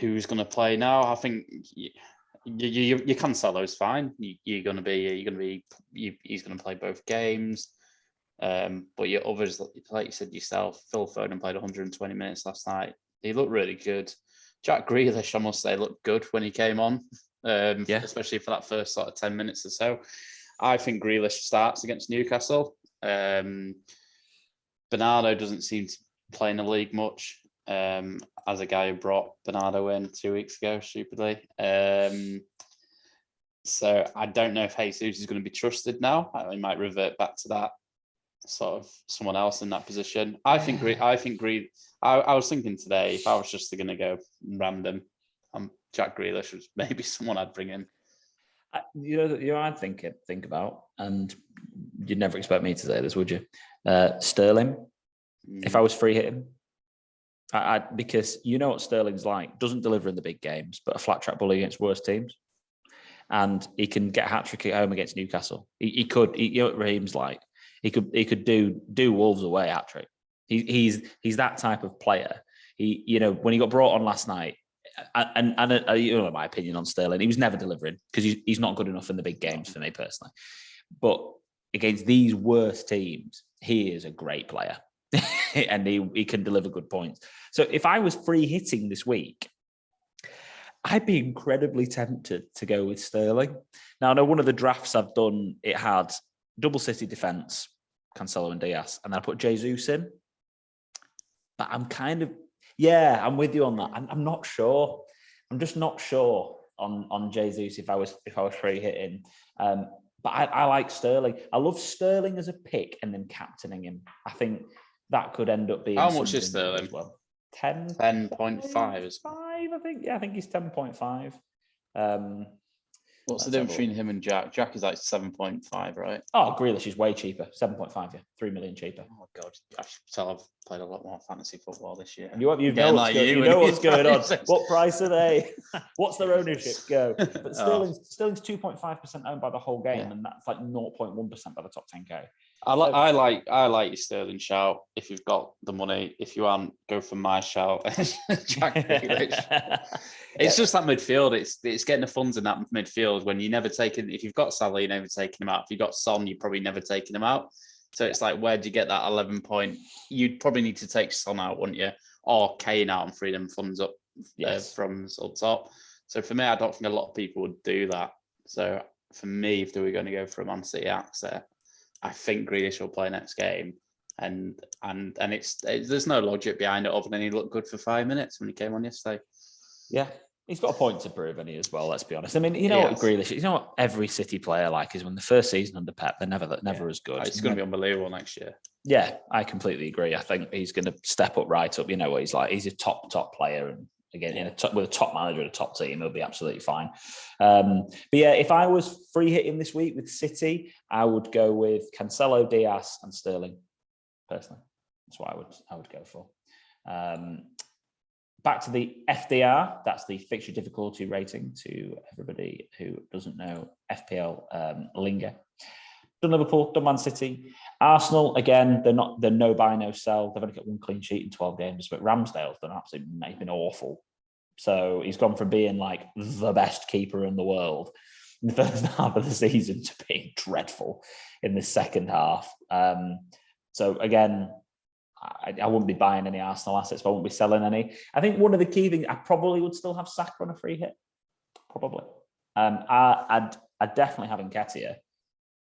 who's going to play now. I think you Cancelo's fine. He's going to play both games. But your others, like you said yourself, Phil Foden played 120 minutes last night. He looked really good. Jack Grealish, I must say, looked good when he came on, especially for that first sort of 10 minutes or so. I think Grealish starts against Newcastle. Bernardo doesn't seem to play in the league much, as a guy who brought Bernardo in 2 weeks ago, stupidly. So I don't know if Jesus is going to be trusted now. He might revert back to that sort of someone else in that position. I was thinking today, if I was just going to go random, Jack Grealish was maybe someone I'd bring in. I'd think about, and you'd never expect me to say this, would you? Sterling. If I was free hitting, because you know what Sterling's like, doesn't deliver in the big games, but a flat track bully against worse teams, and he can get a hat trick at home against Newcastle. He could. You know what Raheem's like. He could do Wolves away hat trick. He's that type of player. When he got brought on last night, and my opinion on Sterling, he was never delivering because he's not good enough in the big games for me personally. But against these worst teams, he is a great player, and he can deliver good points. So if I was free hitting this week, I'd be incredibly tempted to go with Sterling. Now I know one of the drafts I've done, it had double City defence, Cancelo and Diaz, and then I put Jesus in. But I'm I'm with you on that. I'm not sure. I'm just not sure on Jesus if I was free hitting. But I like Sterling. I love Sterling as a pick and then captaining him. I think that could end up being. How much is Sterling? As well? 10.5. I think. Yeah, I think he's 10.5. What's the difference between him and Jack? Jack is like 7.5, right? Oh, Grealish is way cheaper. 7.5, yeah. 3 million cheaper. Oh, God. I should tell I've played a lot more fantasy football this year. You know what's going on. What price are they? What's their ownership go? But Sterling's 2.5% owned by the whole game, and that's like 0.1% by the top 10K. I like your Sterling shout if you've got the money. If you aren't, go for my shout. Jack Grealish. It's just that midfield. It's getting the funds in that midfield when you never taken. If you've got Salah, you never taken him out. If you've got Son, you probably never taken him out. So it's like, where do you get that 11 point? You'd probably need to take Son out, wouldn't you? Or Kane out and free them funds up from up top. So for me, I don't think a lot of people would do that. So for me, if they were going to go for a Man City access, I think Grealish will play next game, and it's there's no logic behind it other than he looked good for 5 minutes when he came on yesterday. Yeah, he's got a point to prove, and he as well. Let's be honest. I mean, what Grealish? You know what every City player is when the first season under Pep, they're never as good. It's going to be unbelievable next year. Yeah, I completely agree. I think he's going to step up right up. You know what he's like? He's a top player, and again, with a top manager and a top team, he'll be absolutely fine. But yeah, if I was free hitting this week with City, I would go with Cancelo, Diaz, and Sterling. Personally, that's what I would go for. Back to the FDR, that's the fixture difficulty rating to everybody who doesn't know FPL lingo. Done Liverpool, done Man City. Arsenal, again, they're no buy, no sell. They've only got one clean sheet in 12 games, but Ramsdale's done absolutely been awful. So he's gone from being like the best keeper in the world in the first half of the season to being dreadful in the second half. So again, I wouldn't be buying any Arsenal assets, but I wouldn't be selling any. I think one of the key things, I probably would still have Saka on a free hit. Probably. I'd definitely have Nketiah.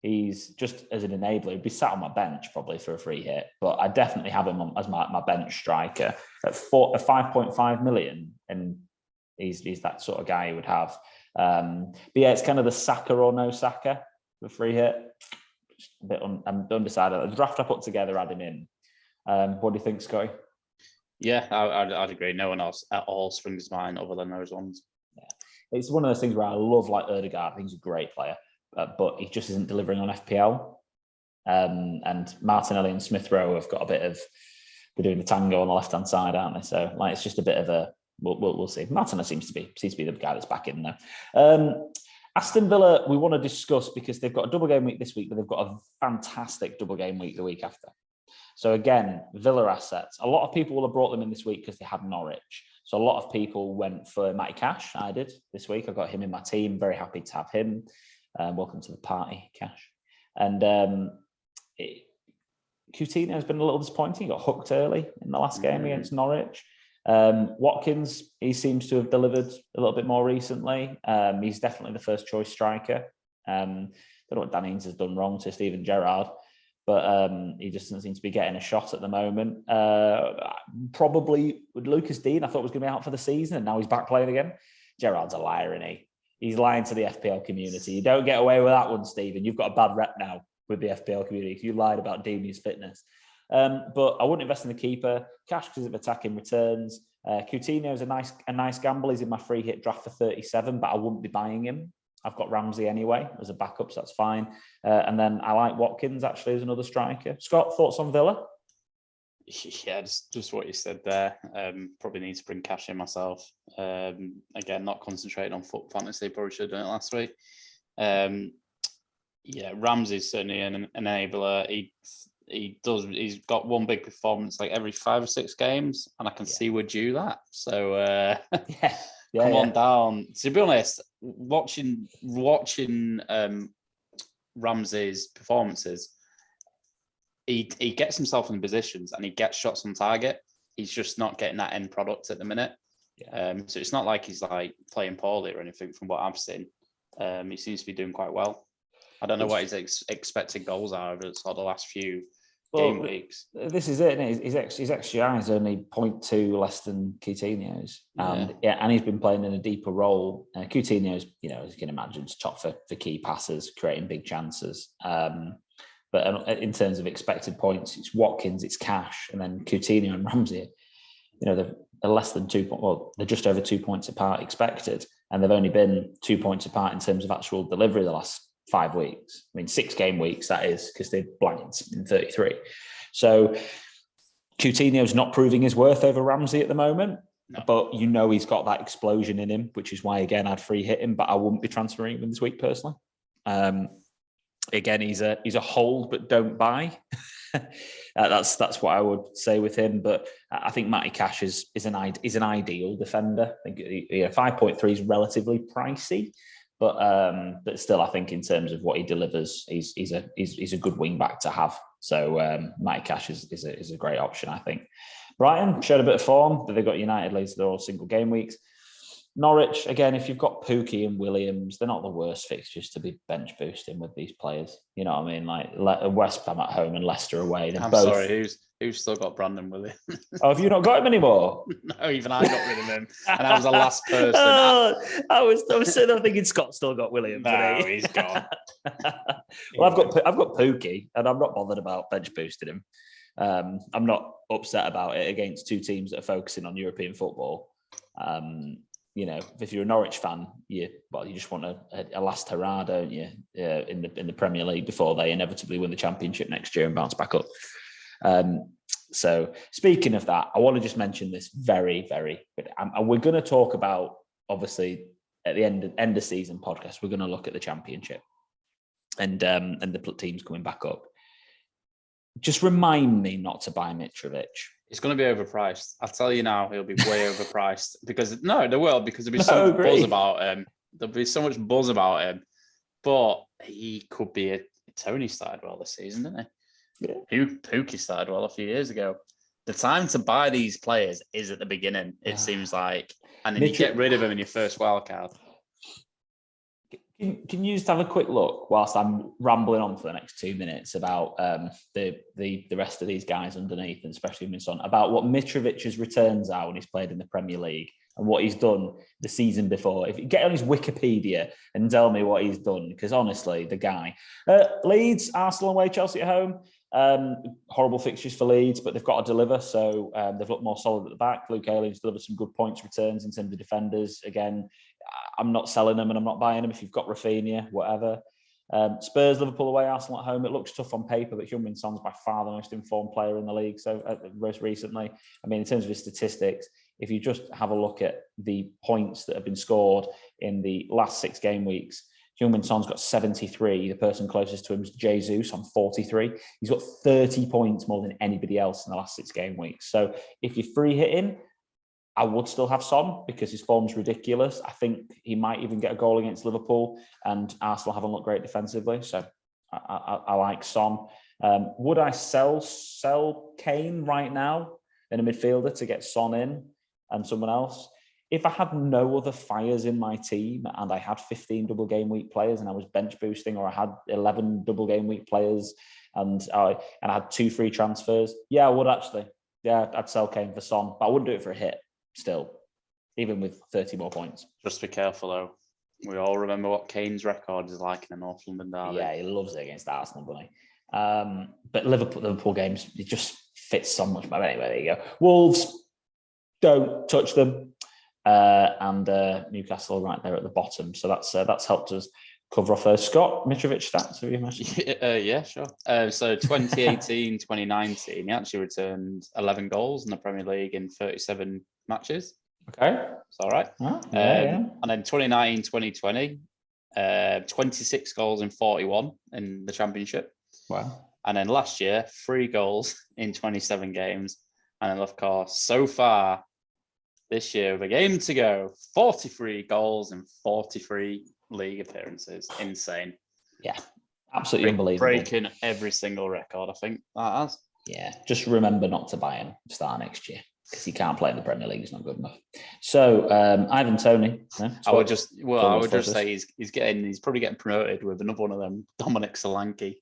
He's just as an enabler. He'd be sat on my bench probably for a free hit, but I definitely have him as my bench striker at 5.5 million, and he's that sort of guy you would have. But yeah, it's kind of the Saka or no Saka, the free hit. Just a bit I'm undecided. The draft I put together had him in. What do you think, Scotty? Yeah, I'd agree. No one else at all springs to mind other than those ones. Yeah. It's one of those things where I love like Ødegaard. I think he's a great player. But he just isn't delivering on FPL. And Martinelli and Smith Rowe have got a bit of, they're doing the tango on the left hand side, aren't they? So like it's just a bit of a we'll see. Martinelli seems to be the guy that's back in there. Aston Villa we want to discuss because they've got a double game week this week, but they've got a fantastic double game week the week after. So again, Villa assets. A lot of people will have brought them in this week because they had Norwich. So a lot of people went for Matty Cash. I did this week. I got him in my team. Very happy to have him. Welcome to the party, Cash. And Coutinho has been a little disappointing. He got hooked early in the last game against Norwich. Watkins, he seems to have delivered a little bit more recently. He's definitely the first choice striker. Don't know what Dan Ings has done wrong to Steven Gerrard, but he just doesn't seem to be getting a shot at the moment. Probably with Lucas Dean, I thought was going to be out for the season, and now he's back playing again. Gerrard's a liar, isn't he? He's lying to the FPL community. You don't get away with that one, Stephen. You've got a bad rep now with the FPL community. You lied about Deeney's fitness. But I wouldn't invest in the keeper. Cash because of attacking returns. Coutinho is a nice gamble. He's in my free hit draft for 37, but I wouldn't be buying him. I've got Ramsey anyway as a backup, so that's fine. And then I like Watkins actually as another striker. Scott, thoughts on Villa? Yeah, just what you said there. Probably need to bring Cash in myself. Again, not concentrating on foot fantasy. Probably should have done it last week. Yeah, Ramsey's certainly an enabler. He's got one big performance like every 5 or 6 games, and I can see we're due that. So come on down. To be honest, watching Ramsey's performances, he gets himself in positions and he gets shots on target. He's just not getting that end product at the minute. So it's not like he's like playing poorly or anything from what I've seen. He seems to be doing quite well. I don't know what his expected goals are over the last few game weeks. This is it, isn't it? His XGI is only 0.2 less than Coutinho's. And he's been playing in a deeper role. Coutinho's, as you can imagine, is top for key passes, creating big chances. But in terms of expected points, it's Watkins, it's Cash, and then Coutinho and Ramsey. They're less than 2 points. Well, they're just over 2 points apart expected, and they've only been 2 points apart in terms of actual delivery the last 5 weeks. I mean, 6 game weeks, that is, because they're blanked in 33. So Coutinho's not proving his worth over Ramsey at the moment, but he's got that explosion in him, which is why, again, I'd free hit him, but I wouldn't be transferring him this week personally. Again, he's a hold, but don't buy. That's what I would say with him. But I think Matty Cash is an ideal defender. I think 5.3 is relatively pricey, but still, I think in terms of what he delivers, he's a good wing back to have. So Matty Cash is a great option, I think. Brighton showed a bit of form, but they've got United later. They're all single game weeks. Norwich, again, if you've got Pookie and Williams, they're not the worst fixtures to be bench boosting with these players. You know what I mean? Like West Ham at home and Leicester away. Sorry, who's still got Brandon Williams? Oh, have you not got him anymore? No, even I got rid of him, and I was the last person. I was sitting there thinking Scott still got Williams. No, he's gone. Well, I've got Pookie, and I'm not bothered about bench boosting him. I'm not upset about it against 2 teams that are focusing on European football. If you're a Norwich fan, you just want a last hurrah, don't you? In the Premier League before they inevitably win the Championship next year and bounce back up. So speaking of that, I want to just mention this very, very. We're going to talk about, obviously, at the end of season podcast. We're going to look at the Championship and the teams coming back up. Just remind me not to buy Mitrovic. It's going to be overpriced. I'll tell you now, he'll be way overpriced because there will, because there'll be so much buzz about him. There'll be so much buzz about him, but he could be a Tony started well this season, didn't he? Yeah. Pookie started well a few years ago. The time to buy these players is at the beginning, it seems like, and then you get rid of them in your first wild card. Can you just have a quick look whilst I'm rambling on for the next 2 minutes about the rest of these guys underneath, and especially Minson, about what Mitrovic's returns are when he's played in the Premier League and what he's done the season before. If you get on his Wikipedia and tell me what he's done, because honestly, the guy. Leeds, Arsenal away, Chelsea at home. Horrible fixtures for Leeds, but they've got to deliver. So they've looked more solid at the back. Luke Ayling delivered some good points returns in terms of defenders. Again, I'm not selling them and I'm not buying them. If you've got Rafinha, whatever. Spurs, Liverpool away, Arsenal at home. It looks tough on paper, but Heung-min Son's by far the most informed player in the league. So most recently, I mean, in terms of his statistics, if you just have a look at the points that have been scored in the last 6 game weeks, Heung-min Son's got 73. The person closest to him is Jesus on 43. He's got 30 points more than anybody else in the last 6 game weeks. So if you free hit him, I would still have Son because his form's ridiculous. I think he might even get a goal against Liverpool, and Arsenal haven't looked great defensively. So I like Son. Would I sell Kane right now in a midfielder to get Son in and someone else? If I had no other fires in my team and I had 15 double game week players and I was bench boosting, or I had 11 double game week players and I had 2 free transfers, I would actually. Yeah, I'd sell Kane for Son, but I wouldn't do it for a hit still, even with 30 more points. Just be careful though. We all remember what Kane's record is like in the North London derby. Yeah, he loves it against Arsenal, doesn't he? But Liverpool games, it just fits so much better. Anyway, there you go. Wolves, don't touch them. And Newcastle right there at the bottom. So that's helped us cover off Scott Mitrovic stats. Have you mentioned? Yeah, sure. So 2018, 2019, he actually returned 11 goals in the Premier League in 37 matches. Okay. It's all right. And then 2019, 2020, 26 goals in 41 in the Championship. Wow. And then last year, 3 goals in 27 games. And then, of course, so far this year, with a game to go, 43 goals and 43 league appearances. Insane. Yeah, absolutely unbelievable. Breaking every single record, I think that has. Yeah, just remember not to buy him start next year because he can't play in the Premier League. He's not good enough. So Ivan Toney. I would just say he's probably getting promoted with another one of them, Dominic Solanke.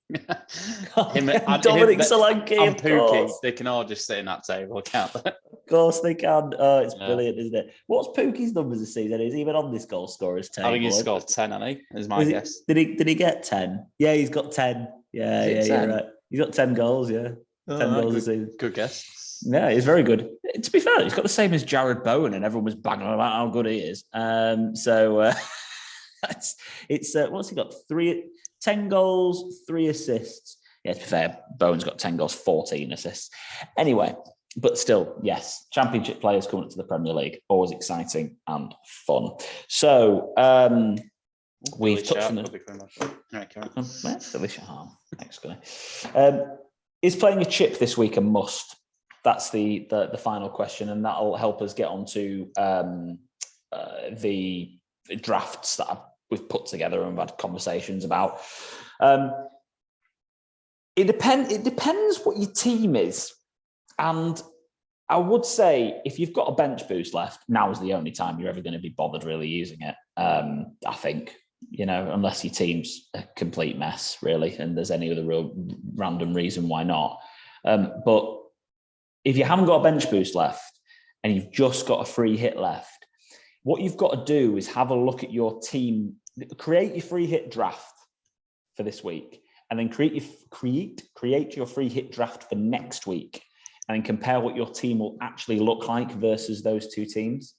Dominic Solanke and Pookie. They can all just sit in that table, can't they? Of course they can. Oh, it's brilliant, isn't it? What's Pookie's numbers this season? Is he even on this goal scorers table? I think he's scored 10, hasn't he? Is my guess. Did he get 10? Yeah, he's got 10. Yeah, you're right. He's got 10 goals, yeah. 10 goals this season. Good guess. Yeah, he's very good. To be fair, he's got the same as Jared Bowen, and everyone was banging on about how good he is. It's what's he got? 10 goals, 3 assists. Yeah, to be fair, Bowen's got 10 goals, 14 assists. Anyway, but still, yes, Championship players coming up to the Premier League, always exciting and fun. So we've touched on the is playing a chip this week a must? That's the final question, and that'll help us get on to the drafts that we've put together and had conversations about. It depends what your team is. And I would say if you've got a bench boost left, now is the only time you're ever going to be bothered really using it. I think, unless your team's a complete mess, really, and there's any other real random reason why not. But if you haven't got a bench boost left and you've just got a free hit left, what you've got to do is have a look at your team, create your free hit draft for this week, and then create your free hit draft for next week, and then compare what your team will actually look like versus those 2 teams.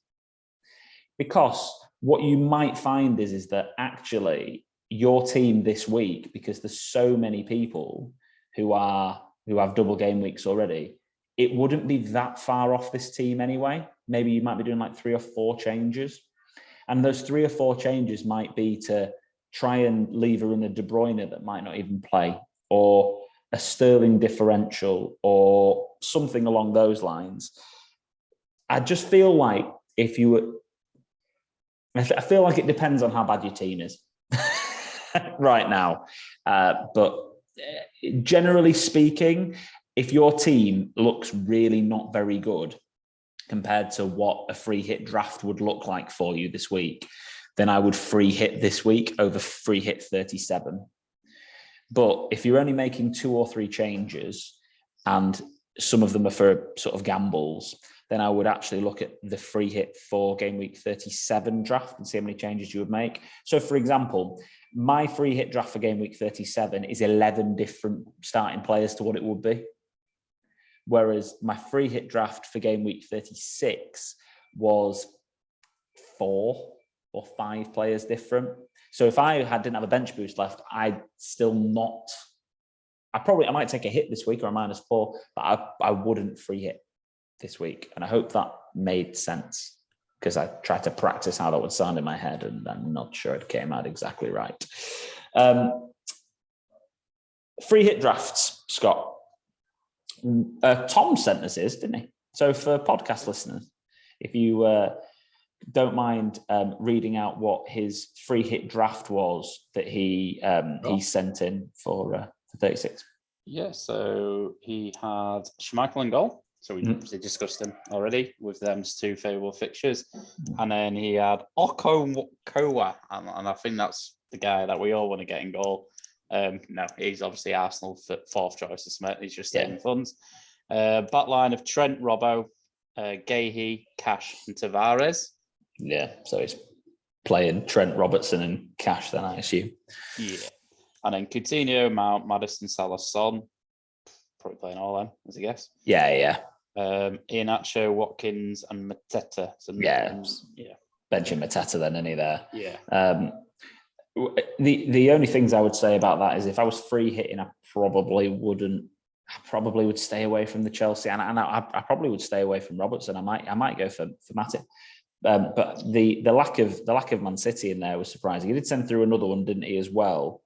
Because what you might find is that actually your team this week, because there's so many people who have double game weeks already, it wouldn't be that far off this team anyway. Maybe you might be doing like 3 or 4 changes. And those 3 or 4 changes might be to try and lever in a De Bruyne that might not even play, or a Sterling differential, or something along those lines. I just feel like if you were, I feel like it depends on how bad your team is right now. But generally speaking, if your team looks really not very good compared to what a free hit draft would look like for you this week, then I would free hit this week over free hit 37. But if you're only making 2 or 3 changes and some of them are for sort of gambles, then I would actually look at the free hit for game week 37 draft and see how many changes you would make. So for example, my free hit draft for game week 37 is 11 different starting players to what it would be. Whereas my free hit draft for game week 36 was 4 or 5 players different. So if I didn't have a bench boost left, I might take a hit this week or a -4, but I wouldn't free hit this week. And I hope that made sense, because I tried to practice how that would sound in my head, and I'm not sure it came out exactly right. Free hit drafts, Scott. Tom sent us his, didn't he? So for podcast listeners, if you don't mind reading out what his free hit draft was that he sent in for 36. Yeah, so he had Schmeichel in goal. So we obviously discussed him already with them's 2 favourable fixtures. And then he had Okowa, and I think that's the guy that we all want to get in goal. No, he's obviously Arsenal 4th choice of Smith. He's just staying in funds. Back line of Trent, Robbo, Gahey, Cash, and Tavares. Yeah, so he's playing Trent, Robertson, and Cash then, I assume. Yeah. And then Coutinho, Mount, Maddison, Salah, Son. Probably playing all them, as a guess. Yeah. Iheanacho, Watkins, and Mateta. So Benching Mateta then, isn't he there? Yeah. The only things I would say about that is if I was free hitting, I probably would stay away from the Chelsea, and I probably would stay away from Robertson. I might go for Matip. But the lack of Man City in there was surprising. He did send through another one, didn't he, as well,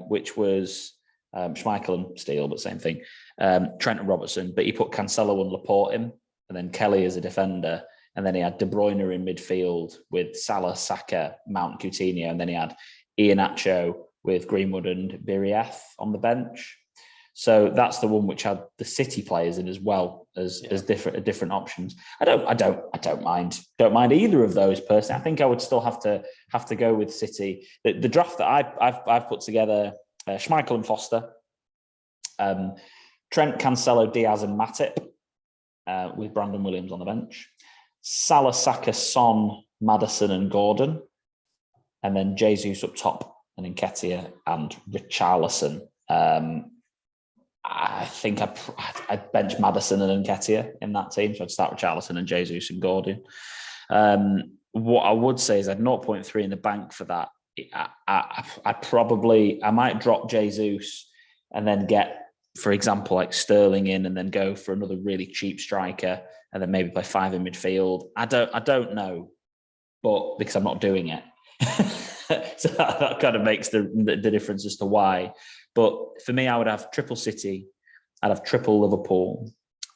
which was Schmeichel and Steele, but same thing. Trent and Robertson, but he put Cancelo and Laporte in, and then Kelly as a defender, and then he had De Bruyne in midfield with Salah, Saka, Mount, Coutinho, and then he had Iheanacho with Greenwood and Biriath on the bench. So that's the one which had the City players in as well as different options. I don't mind either of those personally. I think I would still have to go with City. The draft that I've put together: Schmeichel and Foster, Trent, Cancelo, Diaz, and Matip, with Brandon Williams on the bench. Salah, Saka, Son, Maddison, and Gordon, and then Jesus up top, and Nketiah and Richarlison. I think I'd bench Maddison and Nketiah in that team. So I'd start with Richarlison and Jesus and Gordon. What I would say is I'd 0.3 in the bank for that. I might drop Jesus and then get, for example, like Sterling in, and then go for another really cheap striker, and then maybe play 5 in midfield. I don't know, but because I'm not doing it. So that kind of makes the difference as to why. But for me, I would have triple City, I'd have triple Liverpool,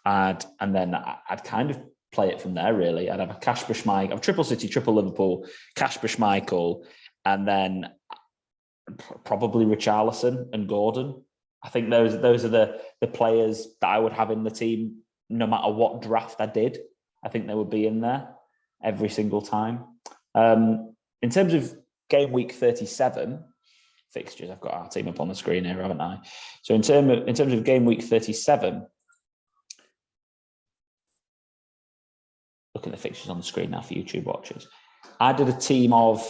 and then I'd kind of play it from there, really. I'd have a Kasper Schmeichel, I'd have triple City, triple Liverpool, Kasper Schmeichel, and then probably Richarlison and Gordon. I think those are the players that I would have in the team, no matter what draft I did. I think they would be in there every single time. In terms of game week 37 fixtures, I've got our team up on the screen here, haven't I? So in terms of game week 37, look at the fixtures on the screen now for YouTube watchers. I did a team of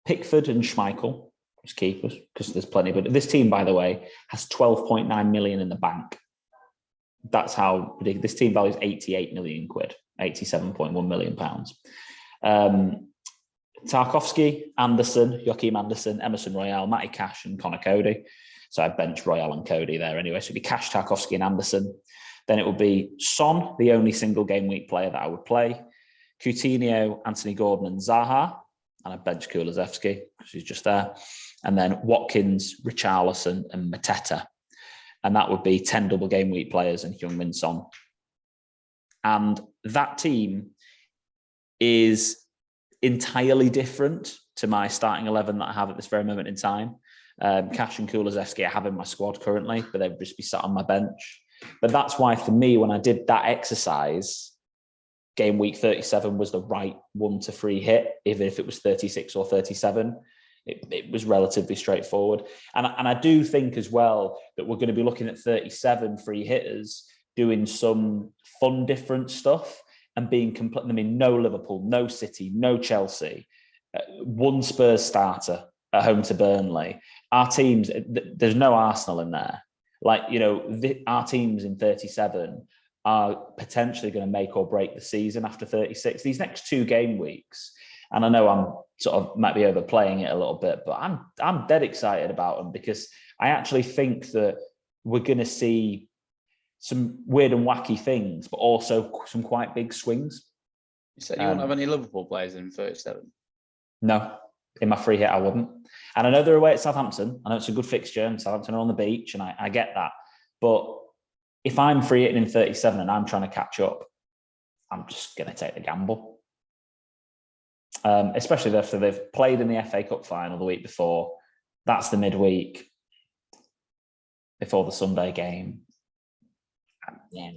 Pickford and Schmeichel as keepers, because there's plenty. But this team, by the way, has 12.9 million in the bank. That's how ridiculous. This team values 88 million quid, 87.1 million pounds. Tarkowski, Anderson, Joachim Anderson, Emerson Royale, Matty Cash, and Connor Cody. So I bench Royale and Cody there anyway. So it'd be Cash, Tarkowski, and Anderson. Then it would be Son, the only single game week player that I would play. Coutinho, Anthony Gordon, and Zaha. And I bench Kulusevski because he's just there. And then Watkins, Richarlison, and Mateta. and that would be 10 double game week players and Heung-min Son. And that team is entirely different to my starting 11 that I have at this very moment in time. Cash and Kulusevski I have in my squad currently, but they'd just be sat on my bench. But that's why for me, when I did that exercise, game week 37 was the right 1-3 hit, even if it was 36 or 37. It was relatively straightforward. And I do think as well that we're going to be looking at 37 free hitters doing some fun, different stuff and being complete. I mean, no Liverpool, no City, no Chelsea, one Spurs starter at home to Burnley. Our teams, there's no Arsenal in there. Like, you know, our teams in 37 are potentially going to make or break the season after 36. These next 2 game weeks, and I know I'm sort of might be overplaying it a little bit, but I'm dead excited about them because I actually think that we're going to see some weird and wacky things, but also some quite big swings. You said you won't have any Liverpool players in 37? No, in my free hit I wouldn't. And I know they're away at Southampton. I know it's a good fixture and Southampton are on the beach, and I get that. But if I'm free hitting in 37 and I'm trying to catch up, I'm just going to take the gamble. Especially after they've played in the FA Cup final the week before. That's the midweek before the Sunday game. Yeah.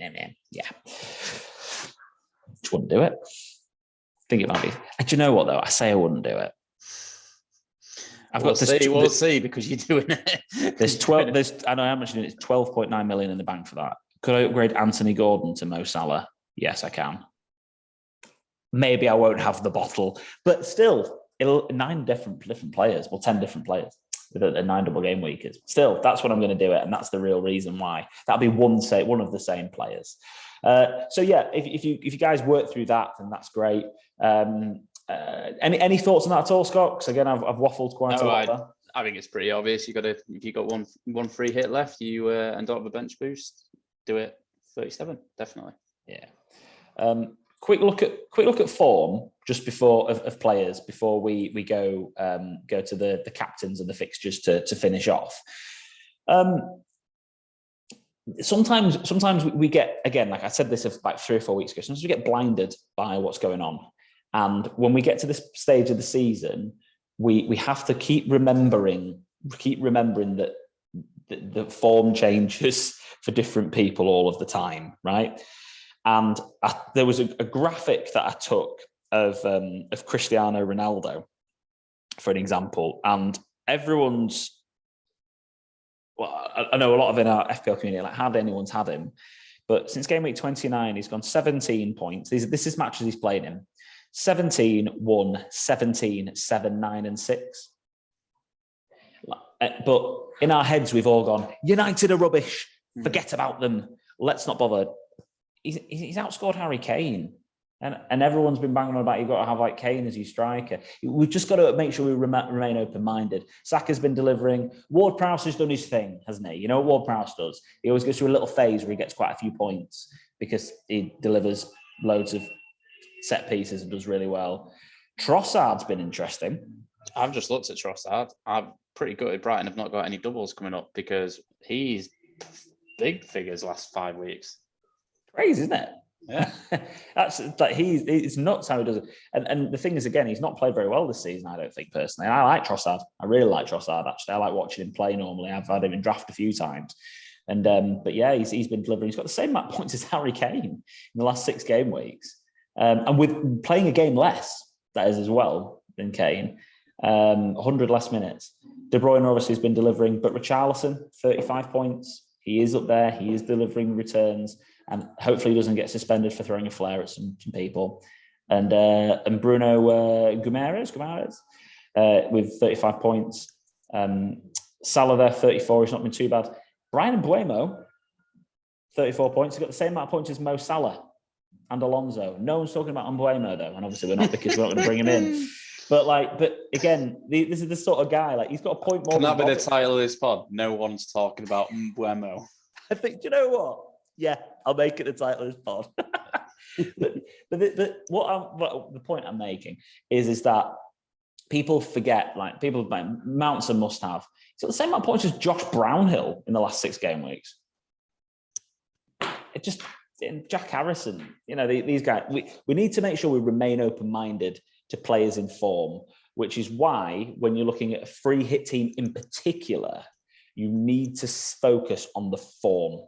Just wouldn't do it. I think it might be. Do you know what though? I say I wouldn't do it. We'll see because you're doing it. There's 12. I know how much it is. 12.9 million in the bank for that. Could I upgrade Anthony Gordon to Mo Salah? Yes, I can. Maybe I won't have the bottle, but still, 9 different players. Well, 10 different players with a 9 double game weekers. Still, that's what I'm going to do it, and that's the real reason why. That'll be one of the same players. So yeah, if you guys work through that, then that's great. Any thoughts on that at all, Scott? Because again, I've waffled quite a lot there. I think it's pretty obvious. If you got one free hit left, you and don't have a bench boost, do it 37 definitely. Yeah. Quick look at form just before of players before we go to the captains and the fixtures to finish off. Sometimes we get, again, like I said this like 3 or 4 weeks ago, sometimes we get blinded by what's going on. And when we get to this stage of the season, we have to keep remembering that the form changes for different people all of the time, right? And there was a graphic that I took of Cristiano Ronaldo, for an example, and everyone's. Well, I know a lot of in our FPL community, like hardly anyone's had him, but since game week 29, he's gone 17 points. This is matches he's played in: 17, 1, 17, 7, 9, and 6. But in our heads, we've all gone, United are rubbish. Forget about them. Let's not bother. He's outscored Harry Kane, and everyone's been banging on about you've got to have like Kane as your striker. We've just got to make sure we remain open-minded. Saka's been delivering. Ward-Prowse has done his thing, hasn't he? You know what Ward-Prowse does? He always goes through a little phase where he gets quite a few points because he delivers loads of set pieces and does really well. Trossard's been interesting. I've just looked at Trossard. I'm pretty good at Brighton. I've not got any doubles coming up because he's big figures last 5 weeks. Crazy, isn't it? Yeah. That's like it's nuts how he does it. And the thing is, again, he's not played very well this season, I don't think, personally. I like Trossard. I really like Trossard, actually. I like watching him play normally. I've had him in draft a few times. And but yeah, he's been delivering. He's got the same amount of points as Harry Kane in the last 6 game weeks. And with playing a game less, that is as well, than Kane. 100 less minutes. De Bruyne obviously has been delivering, but Richarlison, 35 points. He is up there. He is delivering returns. And hopefully he doesn't get suspended for throwing a flare at some people. And Bruno Guimaraes with 35 points. Salah there, 34. He's not been too bad. Bryan Mbeumo, 34 points. He's got the same amount of points as Mo Salah and Alonso. No one's talking about Mbeumo though, and obviously we're not because we're not going to bring him in. But again, this is the sort of guy, like he's got a point more. Can that be the title of this pod? No one's talking about Mbeumo. I think, do you know what? Yeah, I'll make it the title of this pod. but the point I'm making is that people forget, Mount's a must-have. He's got the same amount of points as Josh Brownhill in the last 6 game weeks. It just, Jack Harrison, these guys, we need to make sure we remain open-minded to players in form, which is why when you're looking at a free hit team in particular, you need to focus on the form,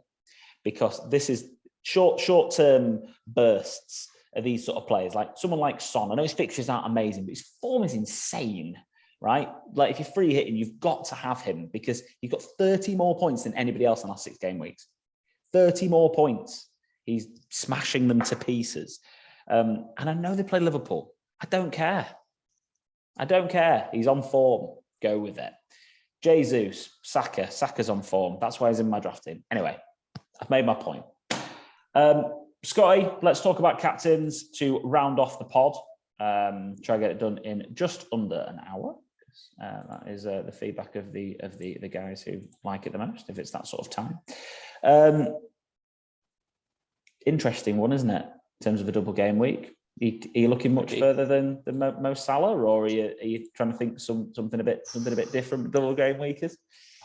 because this is short-term bursts of these sort of players. Like someone like Son, I know his fixtures aren't amazing, but his form is insane, right? Like if you're free hitting, you've got to have him, because he's got 30 more points than anybody else in the last 6 game weeks. 30 more points. He's smashing them to pieces. And I know they play Liverpool. I don't care. He's on form. Go with it. Jesus, Saka's on form. That's why he's in my draft team. Anyway, I've made my point. Scotty, let's talk about captains to round off the pod. Try and get it done in just under an hour. That is the feedback of the guys who like it the most, if it's that sort of time. Interesting one, isn't it? In terms of a double game week. Are you looking much further than Mo Salah, or are you trying to think something a bit different with double game weekers?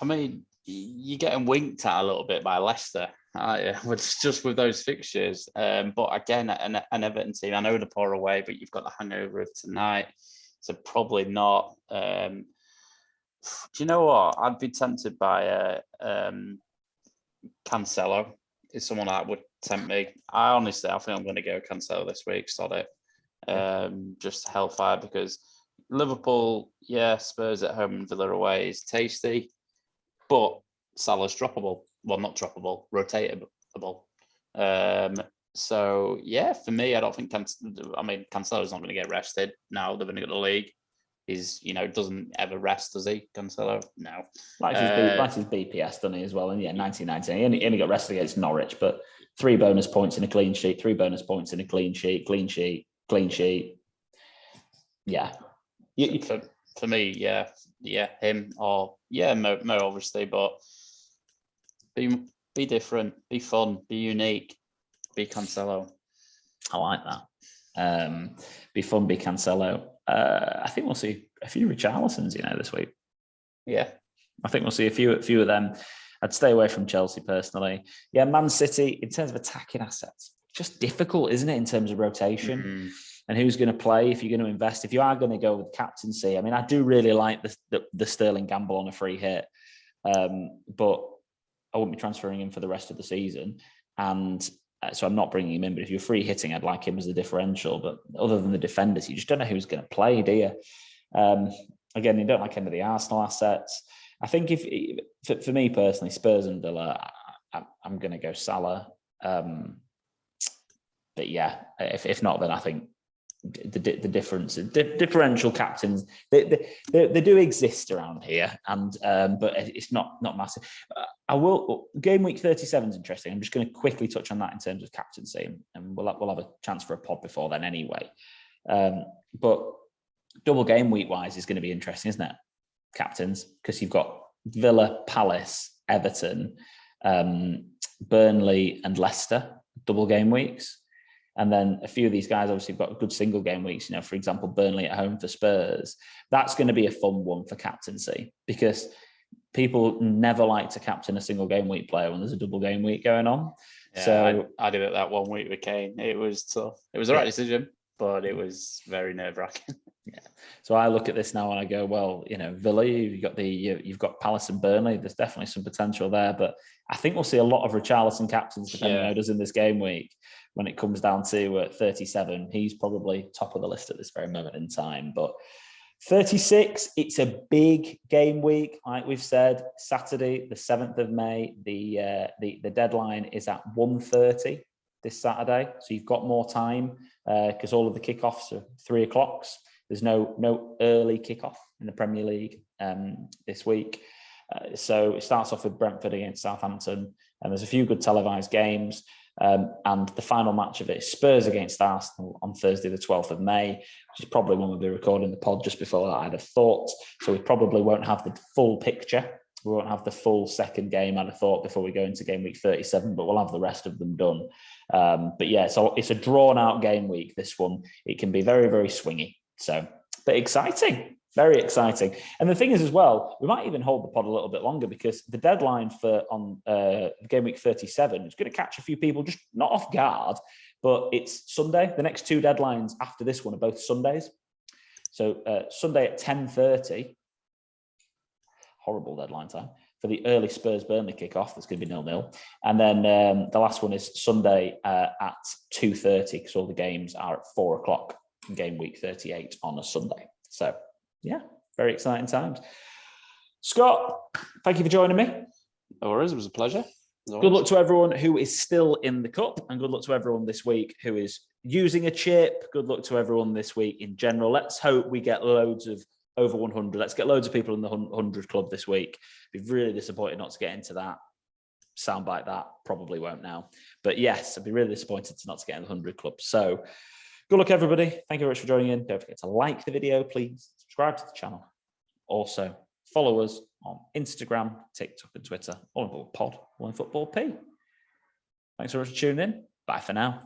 I mean, you're getting winked at a little bit by Leicester, just with those fixtures. But again, an Everton team, I know they're poor away, but you've got the hangover of tonight, so probably not. Do you know what? I'd be tempted by Cancelo. Is someone that would tempt me. I think I'm going to go Cancelo this week. Sod it. Just hellfire, because Liverpool, Spurs at home and Villa away is tasty, but Salah's droppable. Well, not droppable, rotatable. So for me, I don't think Cancelo's not going to get rested now. They're winning the league. He's doesn't ever rest, does he, Cancelo? No. Likes his BPS, doesn't he, as well? And 1919, he only got rested against Norwich, but 3 bonus points in a clean sheet, 3 bonus points in a clean sheet. Yeah. For me, him or Mo obviously, but be different, be fun, be unique, be Cancelo. I like that. Be fun, be Cancelo. I think we'll see a few Richarlisons, this week. Yeah, I think we'll see a few of them. I'd stay away from Chelsea personally. Yeah, Man City, in terms of attacking assets, just difficult, isn't it, in terms of rotation and who's going to play, if you're going to invest, if you are going to go with captaincy. I mean, I do really like the Sterling gamble on a free hit, but I wouldn't be transferring him for the rest of the season. And so I'm not bringing him in, but if you're free hitting, I'd like him as the differential. But other than the defenders, you just don't know who's going to play, do you? Again, you don't like any of the Arsenal assets. I think for me personally, Spurs and Villa, I'm going to go Salah. But if not, then I think the differential captains, they do exist around here, and but it's not massive. Game week 37 is interesting. I'm just going to quickly touch on that in terms of captaincy, and we'll have a chance for a pod before then anyway. But double game week wise is going to be interesting, isn't it? Captains, because you've got Villa, Palace, Everton, Burnley, and Leicester double game weeks. And then a few of these guys obviously have got good single game weeks. For example, Burnley at home for Spurs. That's going to be a fun one for captaincy, because people never like to captain a single game week player when there's a double game week going on. Yeah, so I did it that 1 week with Kane. It was tough. It was the right decision, but it was very nerve-wracking. Yeah. So I look at this now and I go, well, Villa, you've got Palace and Burnley. There's definitely some potential there, but I think we'll see a lot of Richarlison captains depending on how he does in this game week. When it comes down to 37, he's probably top of the list at this very moment in time. But 36, it's a big game week, like we've said. Saturday, the 7th of May. The deadline is at 1:30 this Saturday, so you've got more time because all of the kickoffs are 3 o'clock. There's no early kickoff in the Premier League this week. So it starts off with Brentford against Southampton, and there's a few good televised games. And the final match of it is Spurs against Arsenal on Thursday, the 12th of May, which is probably when we'll be recording the pod just before that, I'd have thought. So we probably won't have the full picture. We won't have the full second game, I'd have thought, before we go into game week 37, but we'll have the rest of them done. But yeah, so it's a drawn out game week, this one. It can be very, very swingy. So, but exciting. Very exciting. And the thing is as well, we might even hold the pod a little bit longer because the deadline for on game week 37 is going to catch a few people just not off guard, but it's Sunday. The next two deadlines after this one are both Sundays. So Sunday at 10:30, horrible deadline time, for the early Spurs-Burnley kickoff. That's going to be 0-0. And then the last one is Sunday at 2:30 because all the games are at 4 o'clock in game week 38 on a Sunday. So, yeah, very exciting times. Scott, thank you for joining me. No worries. It was a pleasure. Good luck to everyone who is still in the cup, and good luck to everyone this week who is using a chip. Good luck to everyone this week in general. Let's hope we get loads of over 100. Let's get loads of people in the 100 club this week. Be really disappointed not to get into that. Soundbite that probably won't now. But yes, I'd be really disappointed to not to get in the 100 club. So good luck, everybody. Thank you very much for joining in. Don't forget to like the video, please. Subscribe to the channel. Also, follow us on Instagram, TikTok, and Twitter. All in Football Pod, All in Football P. Thanks very much for tuning in. Bye for now.